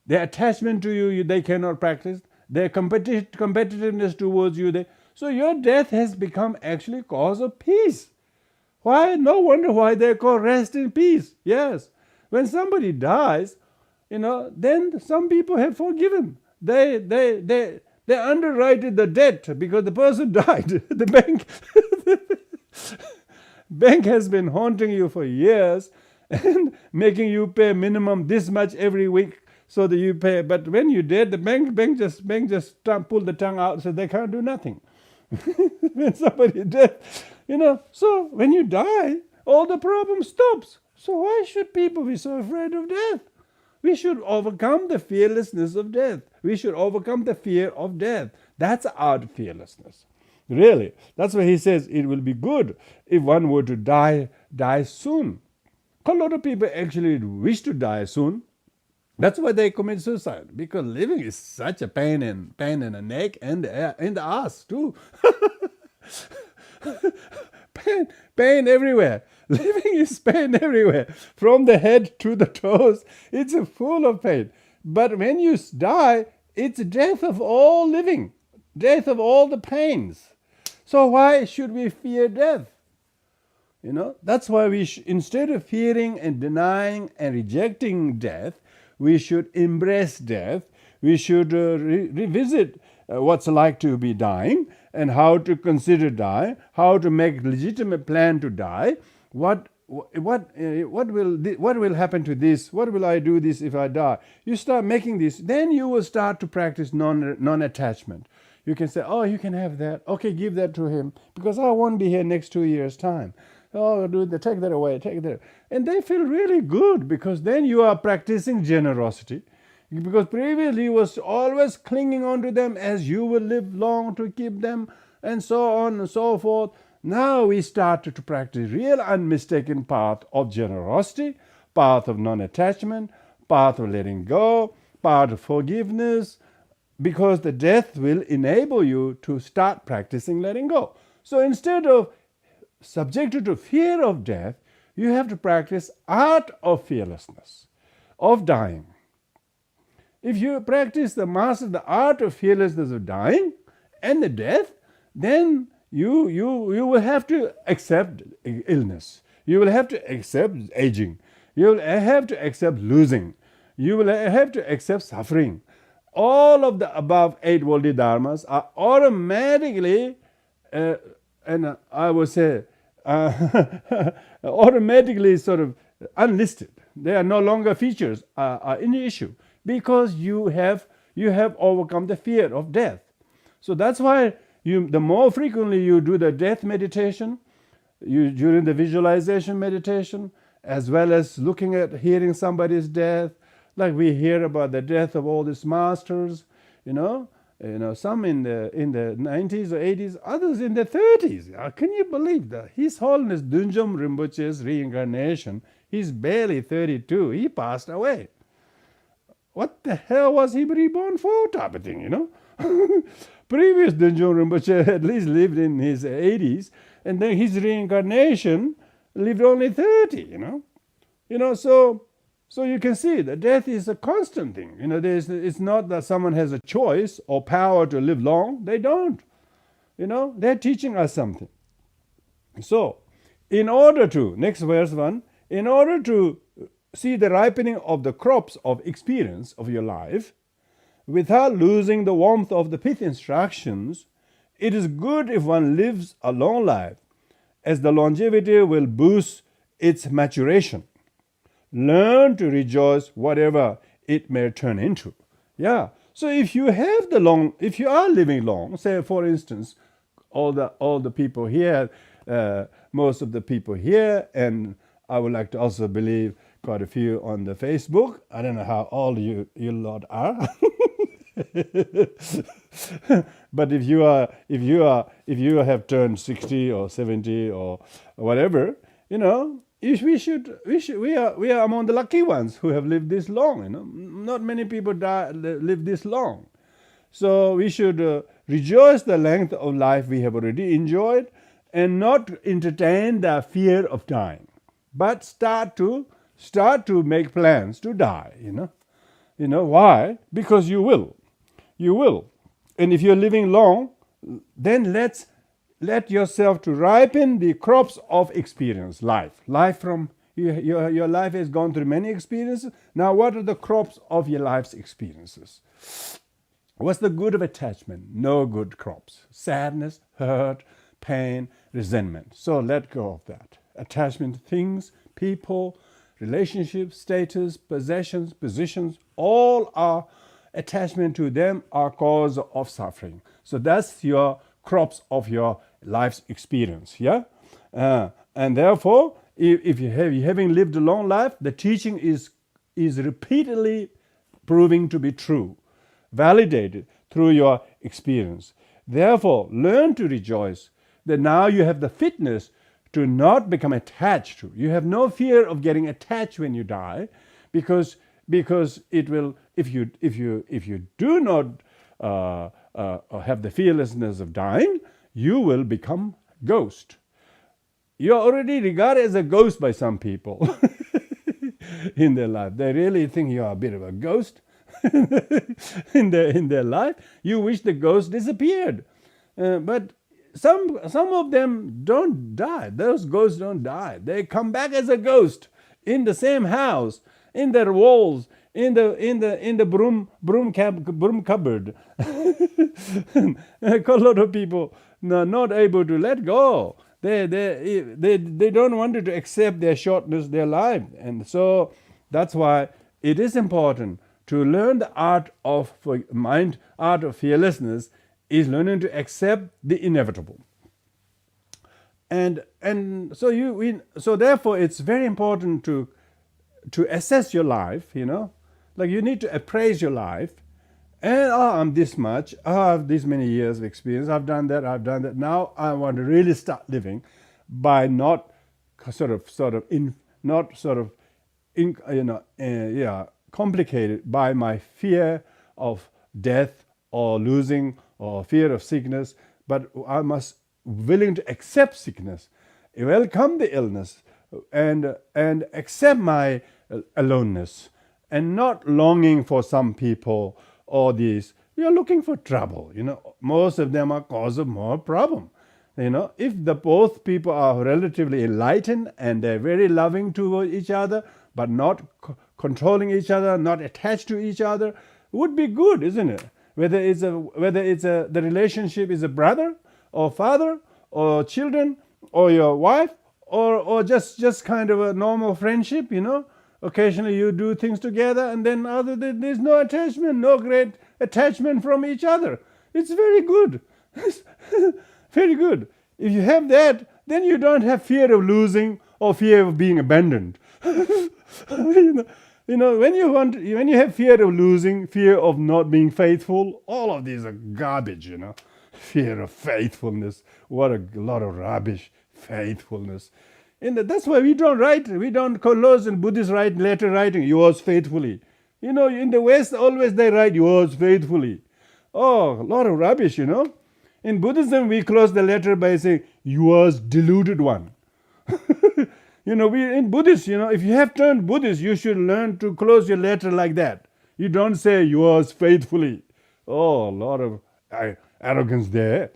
Their attachment to you, they cannot practice. Their competitiveness towards you, so your death has become actually cause of peace. Why? No wonder why they're called rest in peace. Yes. When somebody dies, then some people have forgiven. They underwritten the debt because the person died. The bank has been haunting you for years and making you pay minimum this much every week so that you pay. But when you're dead, the bank just pulled the tongue out, so they can't do nothing. When somebody dead, so when you die, all the problem stops. So why should people be so afraid of death? We should overcome the fearlessness of death. We should overcome the fear of death. That's our fearlessness. Really. That's why he says it will be good if one were to die soon. A lot of people actually wish to die soon. That's why they commit suicide, because living is such a pain in the neck and in the ass too. Pain everywhere. Living is pain everywhere. From the head to the toes, it's full of pain. But when you die, it's death of all living, death of all the pains. So why should we fear death? That's why instead of fearing and denying and rejecting death, we should embrace death. We should revisit what's like to be dying and how to consider die, how to make legitimate plan to die. What will happen to this? What will I do this if I die? You start making this, then you will start to practice non-attachment. You can say, oh, you can have that. Okay, give that to him because I won't be here next 2 years' time. Oh, take that away, take that. And they feel really good because then you are practicing generosity. Because previously you was always clinging on to them as you will live long to keep them and so on and so forth. Now we started to practice real unmistaken path of generosity, path of non-attachment, path of letting go, path of forgiveness, because the death will enable you to start practicing letting go. So instead of subjected to fear of death, you have to practice art of fearlessness, of dying. If you practice master the art of fearlessness of dying and the death, then you will have to accept illness. You will have to accept aging. You will have to accept losing. You will have to accept suffering. All of the above 8 worldly dharmas are automatically, and I would say, automatically sort of unlisted. They are no longer features in the issue because you have overcome the fear of death. So that's why the more frequently you do the death meditation, during the visualization meditation, as well as hearing somebody's death, like we hear about the death of all these masters, some in the 90s or 80s, others in the 30s. Can you believe that? His Holiness Dunjom Rinpoche's reincarnation, he's barely 32. He passed away. What the hell was he reborn for? Type of thing, Previous Dunjom Rinpoche at least lived in his 80s, and then his reincarnation lived only 30, So you can see that death is a constant thing. It's not that someone has a choice or power to live long. They don't. They're teaching us something. So, next verse 1, in order to see the ripening of the crops of experience of your life, without losing the warmth of the pith instructions, it is good if one lives a long life, as the longevity will boost its maturation. learn to rejoice whatever it may turn into. Yeah. So if you are living long, say for instance, all the people here, most of the people here, and I would like to also believe quite a few on the Facebook. I don't know how old you lot are. But if you have turned 60 or 70 or whatever, we are among the lucky ones who have lived this long. Not many people live this long. So we should rejoice the length of life we have already enjoyed, and not entertain the fear of dying, but start to make plans to die. Why? Because you will. And if you're living long, then let yourself to ripen the crops of experience. Life from your life has gone through many experiences. Now what are the crops of your life's experiences? What's the good of attachment? No good crops. Sadness, hurt, pain, resentment. So let go of that. Attachment to things, people, relationships, status, possessions, positions, all are attachment to them are cause of suffering. So that's your crops of your life's experience. Yeah, and therefore, if you having lived a long life, the teaching is repeatedly proving to be true, validated through your experience. Therefore, learn to rejoice that now you have the fitness to not become attached to. You have no fear of getting attached when you die, because it will, if you do not have the fearlessness of dying, you will become ghost. You are already regarded as a ghost by some people in their life. They really think you are a bit of a ghost in their life. You wish the ghost disappeared, but some of them don't die. Those ghosts don't die. They come back as a ghost in the same house, in their walls, in the broom cupboard. A lot of people are not able to let go. They don't want to accept their shortness, their life, and so that's why it is important to learn the art of fearlessness. Is learning to accept the inevitable. And so therefore it's very important to assess your life, like you need to appraise your life, and I'm this much, I have this many years of experience, I've done that, now I want to really start living by not complicated by my fear of death or losing or fear of sickness, but I must willing to accept sickness, welcome the illness, and accept my aloneness, and not longing for some people or these. We are looking for trouble. Most of them are cause of more problem. If the both people are relatively enlightened and they're very loving to each other, but not controlling each other, not attached to each other, would be good, isn't it? Whether the relationship is a brother or father or children or your wife or just kind of a normal friendship, Occasionally you do things together, and then there's no attachment, no great attachment from each other. It's very good. Very good. If you have that, then you don't have fear of losing or fear of being abandoned. When you have fear of losing, fear of not being faithful, all of these are garbage, Fear of faithfulness. What a lot of rubbish, faithfulness. And that's why we don't close in Buddhist letter writing, yours faithfully. In the West, always they write yours faithfully. Oh, a lot of rubbish, In Buddhism, we close the letter by saying, yours deluded one. We in Buddhist, if you have turned Buddhist, you should learn to close your letter like that. You don't say yours faithfully. Oh, a lot of arrogance there.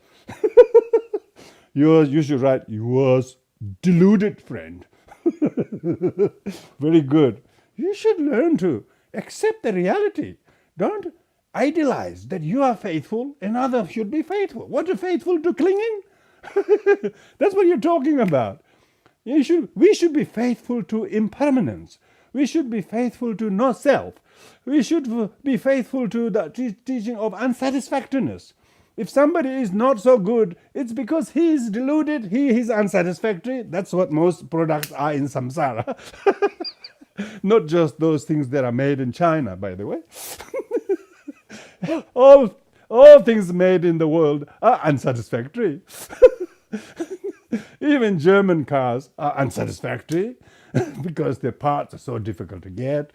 You should write yours deluded friend. Very good. You should learn to accept the reality. Don't idealize that you are faithful and others should be faithful. What are faithful to clinging? That's what you're talking about. We should be faithful to impermanence. We should be faithful to no self. We should be faithful to the teaching of unsatisfactoriness. If somebody is not so good, it's because he is deluded, he is unsatisfactory. That's what most products are in samsara. Not just those things that are made in China, by the way. all things made in the world are unsatisfactory. Even German cars are unsatisfactory because their parts are so difficult to get.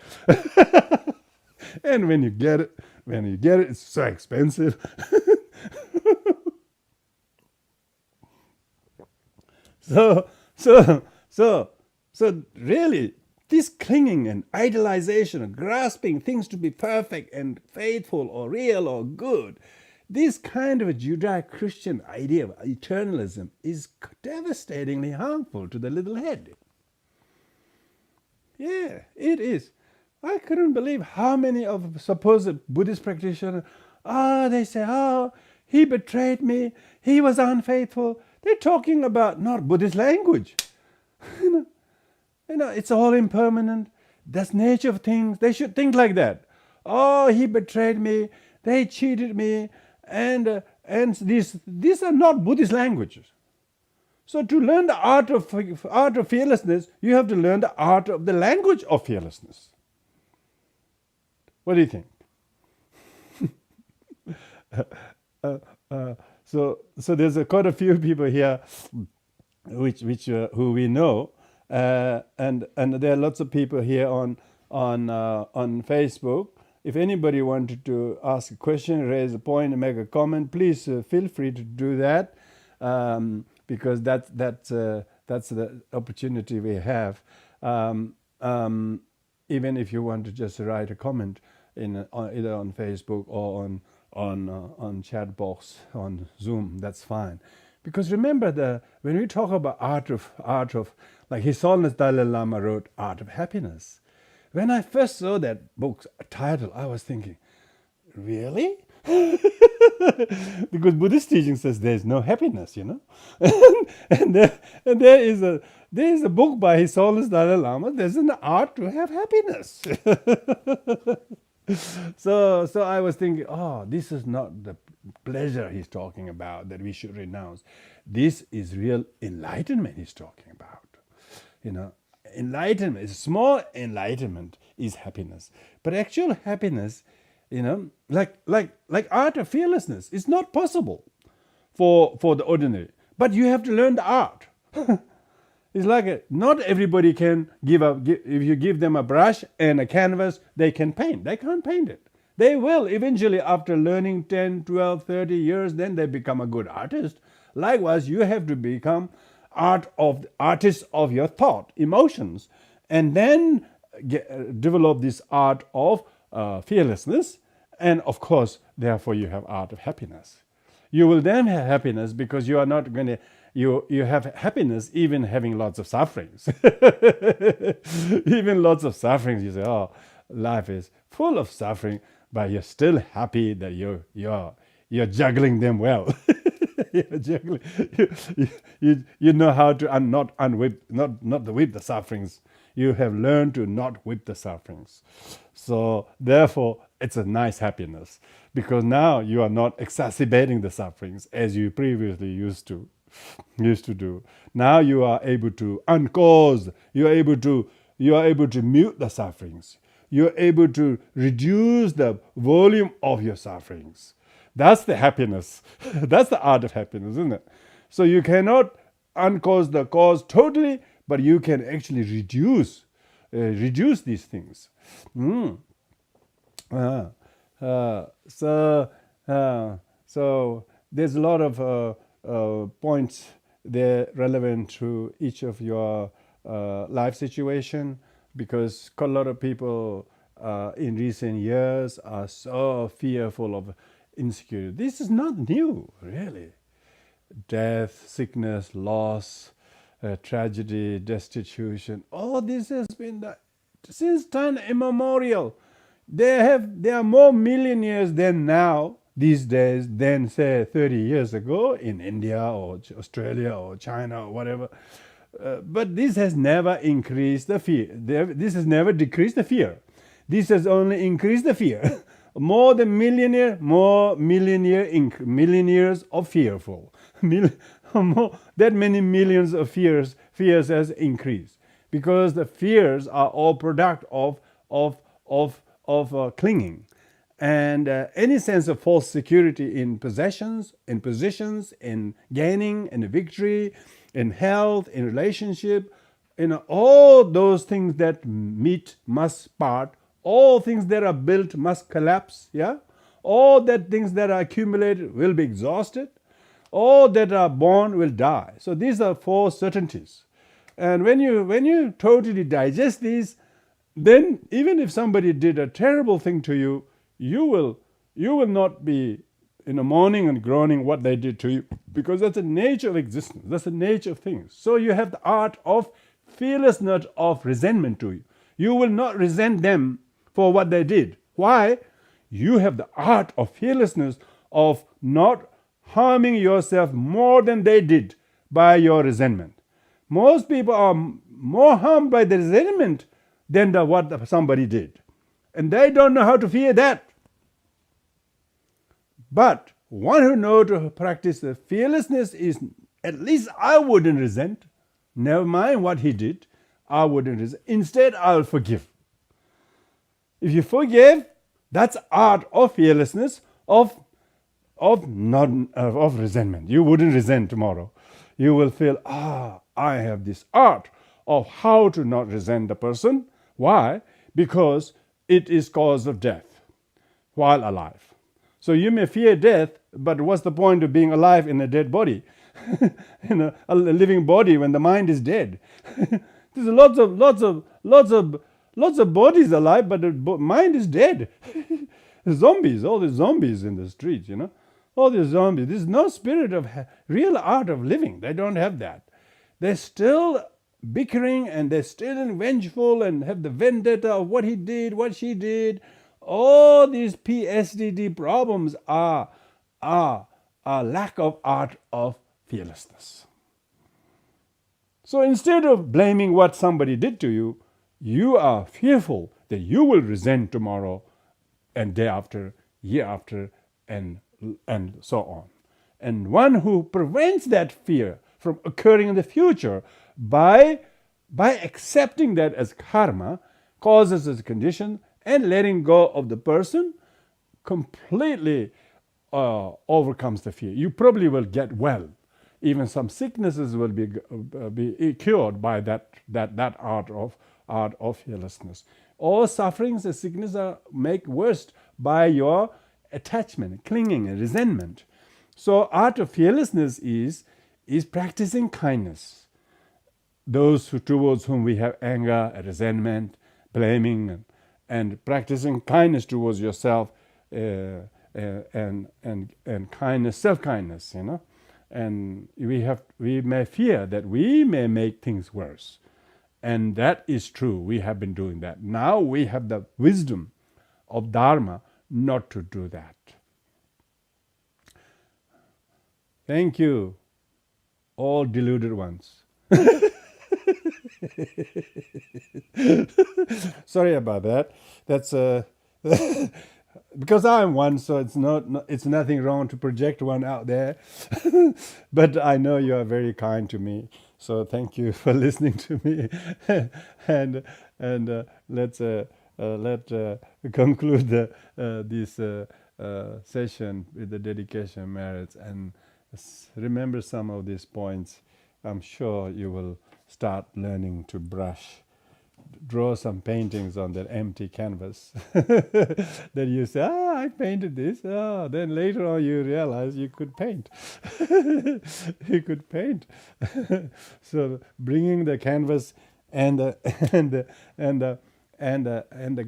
And when you get it, it's so expensive. So really, this clinging and idolization and grasping things to be perfect and faithful or real or good, this kind of a Judeo-Christian idea of eternalism is devastatingly harmful to the little head. Yeah, it is. I couldn't believe how many of supposed Buddhist practitioners, they say, he betrayed me, he was unfaithful. They're talking about not Buddhist language. You know, it's all impermanent. That's nature of things. They should think like that. He betrayed me, they cheated me, and these are not Buddhist languages. So to learn the art of fearlessness, you have to learn the art of the language of fearlessness. What do you think? So there's quite a few people here, who we know, and there are lots of people here on Facebook. If anybody wanted to ask a question, raise a point, make a comment, please feel free to do that, because that's the opportunity we have. Even if you want to just write a comment either on Facebook or on chat box on Zoom, that's fine. Because remember, when we talk about art of like His Holiness Dalai Lama wrote Art of Happiness. When I first saw that book's title, I was thinking, really? Because Buddhist teaching says there is no happiness, you know. and there is a book by His Holiness Dalai Lama. There's an art to have happiness. So I was thinking, this is not the pleasure he's talking about that we should renounce. This is real enlightenment he's talking about. You know, enlightenment, small enlightenment is happiness. But actual happiness, you know, like art of fearlessness, is not possible for the ordinary. But you have to learn the art. It's like not everybody can if you give them a brush and a canvas, they can paint. They can't paint it. They will eventually, after learning 10, 12, 30 years, then they become a good artist. Likewise, you have to become artist of your thought, emotions, and then develop this art of fearlessness. And of course, therefore, you have art of happiness. You will then have happiness because you are not going to. You have happiness even having lots of sufferings. Even lots of sufferings, you say, life is full of suffering, but you're still happy that you're juggling them well. You're juggling. You know how to not whip the sufferings. You have learned to not whip the sufferings. So therefore, it's a nice happiness because now you are not exacerbating the sufferings as you previously used to do. Now you are able to uncause, you are able to mute the sufferings. You are able to reduce the volume of your sufferings. That's the happiness. That's the art of happiness, isn't it? So you cannot uncause the cause totally, but you can actually reduce these things. So there's a lot of points there relevant to each of your life situation, because a lot of people in recent years are so fearful of insecurity. This is not new, really. Death, sickness, loss, tragedy, destitution, all this has been since time immemorial. There are more millionaires than now these days than say 30 years ago in India or Australia or China or whatever. But this has never increased the fear. This has never decreased the fear. This has only increased the fear. More than millionaires of fearful. That many millions of fears has increased, because the fears are all product of clinging, and any sense of false security in possessions, in positions, in gaining, in victory, in health, in relationship, all those things that meet must part, all things that are built must collapse, yeah? All that things that are accumulated will be exhausted, all that are born will die. So these are four certainties. And when you totally digest these, then even if somebody did a terrible thing to you, you will not be mourning and groaning what they did to you, because that's the nature of existence. That's the nature of things. So you have the art of fearlessness of resentment to you. You will not resent them for what they did. Why? You have the art of fearlessness of not harming yourself more than they did by your resentment. Most people are more harmed by the resentment than what somebody did. And they don't know how to fear that. But one who knows to practice the fearlessness is, at least I wouldn't resent. Never mind what he did, I wouldn't resent. Instead, I'll forgive. If you forgive, that's art of fearlessness, of resentment. You wouldn't resent tomorrow. You will feel, I have this art of how to not resent the person. Why? Because it is cause of death while alive. So you may fear death, but what's the point of being alive in a dead body? A living body when the mind is dead. There's lots of bodies alive, but the mind is dead. Zombies, all the zombies in the streets, all these zombies. There's no spirit of real art of living. They don't have that. They're still bickering, and they're still vengeful and have the vendetta of what he did, what she did. All these PSDD problems are a lack of art of fearlessness. So instead of blaming what somebody did to you, you are fearful that you will resent tomorrow and day after, year after, and so on. And one who prevents that fear from occurring in the future by accepting that as karma, causes as a condition, and letting go of the person, completely overcomes the fear. You probably will get well. Even some sicknesses will be cured by that art of fearlessness. All sufferings and sickness are made worse by your attachment, clinging, and resentment. So art of fearlessness is practicing kindness. Those towards whom we have anger, resentment, blaming, and practicing kindness towards yourself, and kindness, self-kindness, And we may fear that we may make things worse. And that is true. We have been doing that. Now we have the wisdom of Dharma not to do that. Thank you, all deluded ones. Sorry about that. That's because I'm one, so it's nothing wrong to project one out there. But I know you are very kind to me, so thank you for listening to me. and let's conclude this session with the dedication merits, and remember some of these points. I'm sure you will start learning to brush. Draw some paintings on that empty canvas. Then you say, I painted this. Then later on you realize you could paint. You could paint. So bringing the canvas and the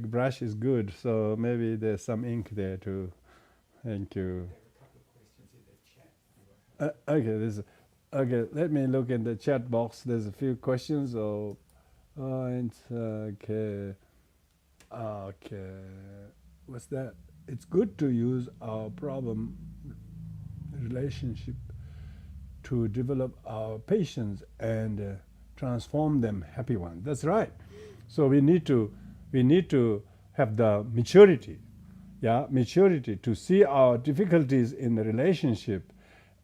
brush is good. So maybe there's some ink there too. Thank you. Okay, let me look in the chat box. There's a few questions. Okay. What's that? It's good to use our problem relationship to develop our patience and transform them happy ones. That's right. So we need to have the maturity, maturity to see our difficulties in the relationship,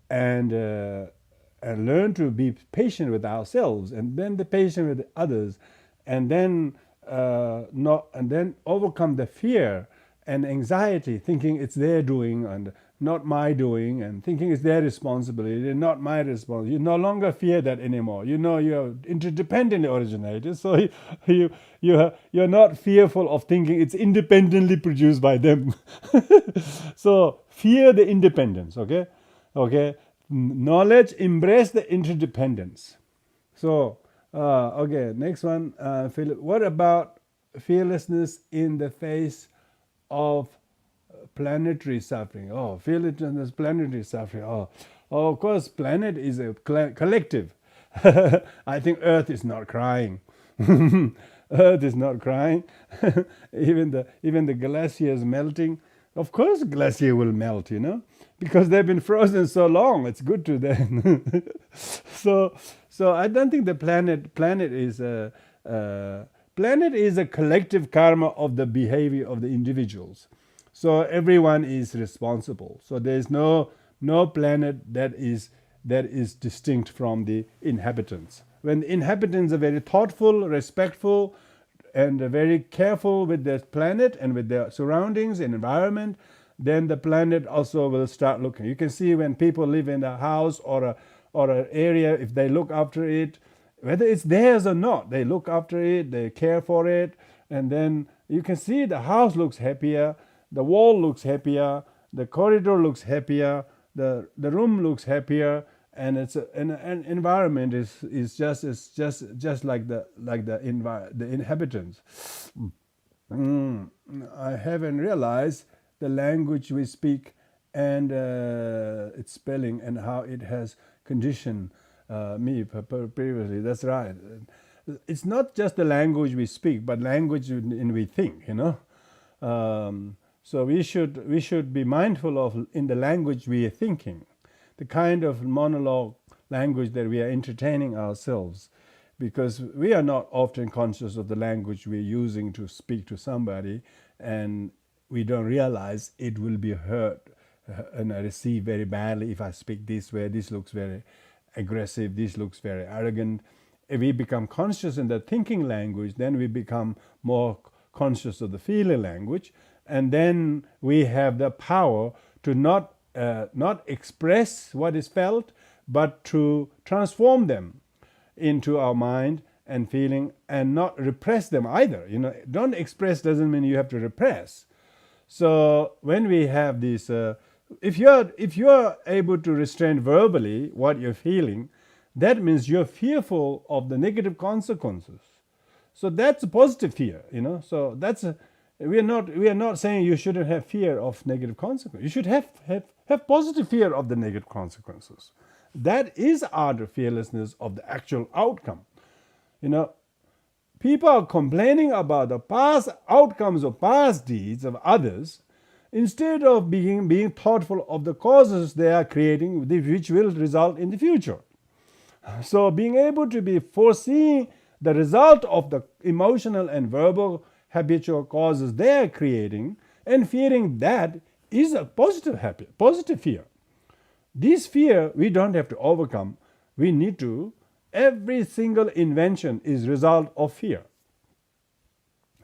and learn to be patient with ourselves, and then the patient with others, and then overcome the fear and anxiety, thinking it's their doing and not my doing, and thinking it's their responsibility and not my responsibility. You no longer fear that anymore. You know you're interdependently originated, so you're not fearful of thinking it's independently produced by them. So fear the independence, okay. Knowledge, embrace the interdependence. So okay, next one, Philip. What about fearlessness in the face of planetary suffering? Oh, fearlessness, planetary suffering. Oh, of course, planet is a collective. I think Earth is not crying. Earth is not crying. even the glaciers melting. Of course, glacier will melt, because they've been frozen so long. It's good to them. So I don't think the planet is a collective karma of the behavior of the individuals. So everyone is responsible. So there is no planet that is distinct from the inhabitants. When the inhabitants are very thoughtful, respectful, and very careful with their planet and with their surroundings and environment, then the planet also will start looking. You can see when people live in a house or an area, if they look after it, whether it's theirs or not, they look after it, they care for it, and then you can see the house looks happier, the wall looks happier, the corridor looks happier, the room looks happier, and it's an environment is just like the inhabitants. I haven't realized the language we speak and its spelling and how it has conditioned me previously. That's right. It's not just the language we speak, but language in we think. So we should be mindful of in the language we are thinking, the kind of monologue language that we are entertaining ourselves, because we are not often conscious of the language we're using to speak to somebody, and we don't realize it will be heard and received very badly if I speak this way. This looks very aggressive, this looks very arrogant. If we become conscious in the thinking language, then we become more conscious of the feeling language, and then we have the power to not express what is felt, but to transform them into our mind and feeling, and not repress them either. Don't express doesn't mean you have to repress. So when we have this, if you're able to restrain verbally what you're feeling, that means you're fearful of the negative consequences. So that's a positive fear, So that's we are not saying you shouldn't have fear of negative consequences. You should have positive fear of the negative consequences. That is our fearlessness of the actual outcome. People are complaining about the past outcomes of past deeds of others, instead of being thoughtful of the causes they are creating, which will result in the future. So being able to be foreseeing the result of the emotional and verbal habitual causes they are creating, and fearing that is a positive fear. This fear we don't have to overcome. We need to. Every single invention is result of fear.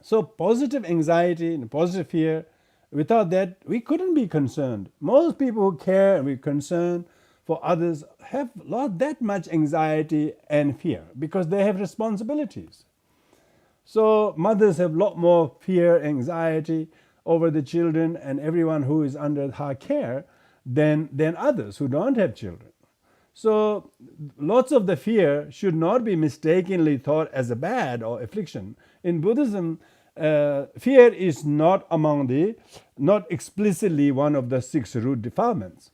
So positive anxiety and positive fear, without that we couldn't be concerned. Most people who care and be concerned for others have not that much anxiety and fear because they have responsibilities. So mothers have a lot more fear, anxiety over the children and everyone who is under her care than others who don't have children. So lots of the fear should not be mistakenly thought as a bad or affliction. In Buddhism, fear is not explicitly one of the 6 root defilements.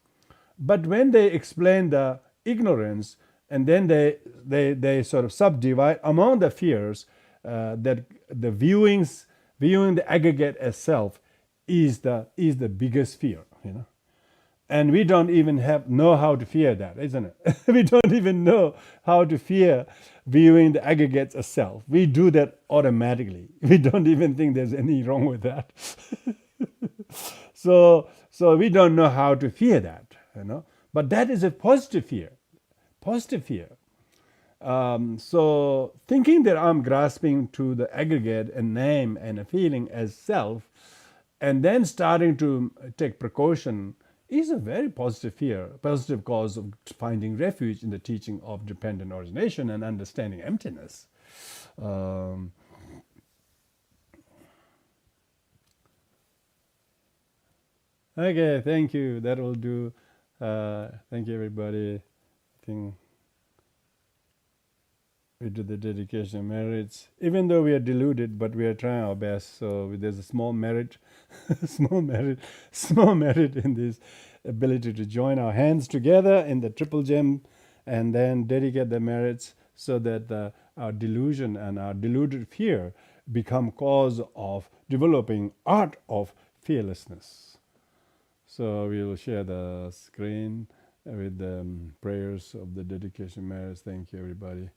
But when they explain the ignorance, and then they sort of subdivide among the fears, that the viewing the aggregate as self is the biggest fear, And we don't even know how to fear that, isn't it? We don't even know how to fear viewing the aggregates as self. We do that automatically. We don't even think there's anything wrong with that. So we don't know how to fear that, But that is a positive fear. Positive fear. So thinking that I'm grasping to the aggregate, a name and a feeling as self, and then starting to take precaution is a very positive fear, positive cause of finding refuge in the teaching of dependent origination and understanding emptiness. Um, okay, thank you. That will do. Thank you, everybody. I think we do the dedication merits, even though we are deluded, but we are trying our best. So there's a small merit, small merit in this ability to join our hands together in the triple gem, and then dedicate the merits so that our delusion and our deluded fear become cause of developing art of fearlessness. So we will share the screen with the prayers of the dedication merits. Thank you, everybody.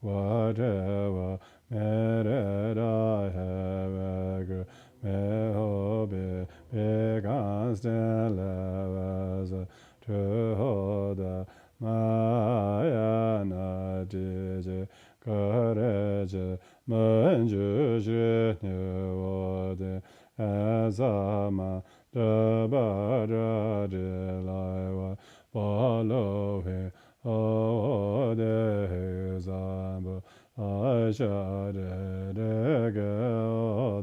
Whatever merit I have, may hope be constant levels to hold the Maya Nadij courage manjuj nyode azama dabara de laiwa follow him oh de zamba I shall go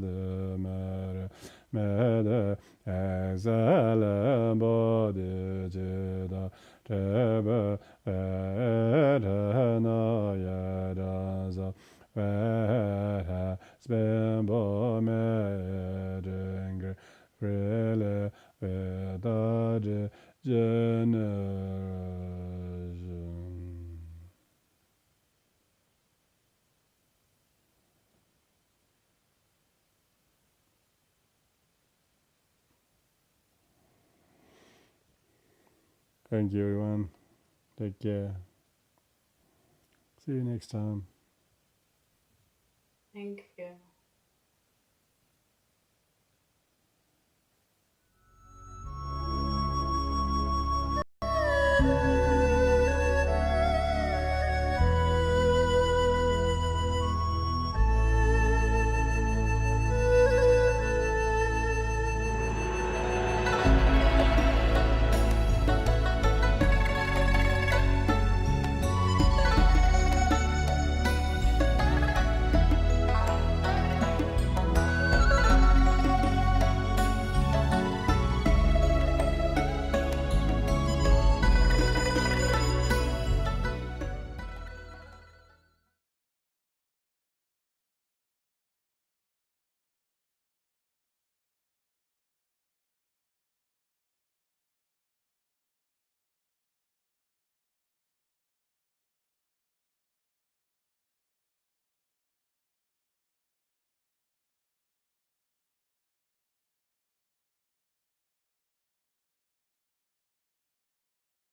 the matter, matter, excellent body, Jeda, Teba, Vedana, Yadaza, Vedha, Spimbo, Medinger, Freely, Vedade, Generation. Thank you, everyone. Take care. See you next time. Thank you.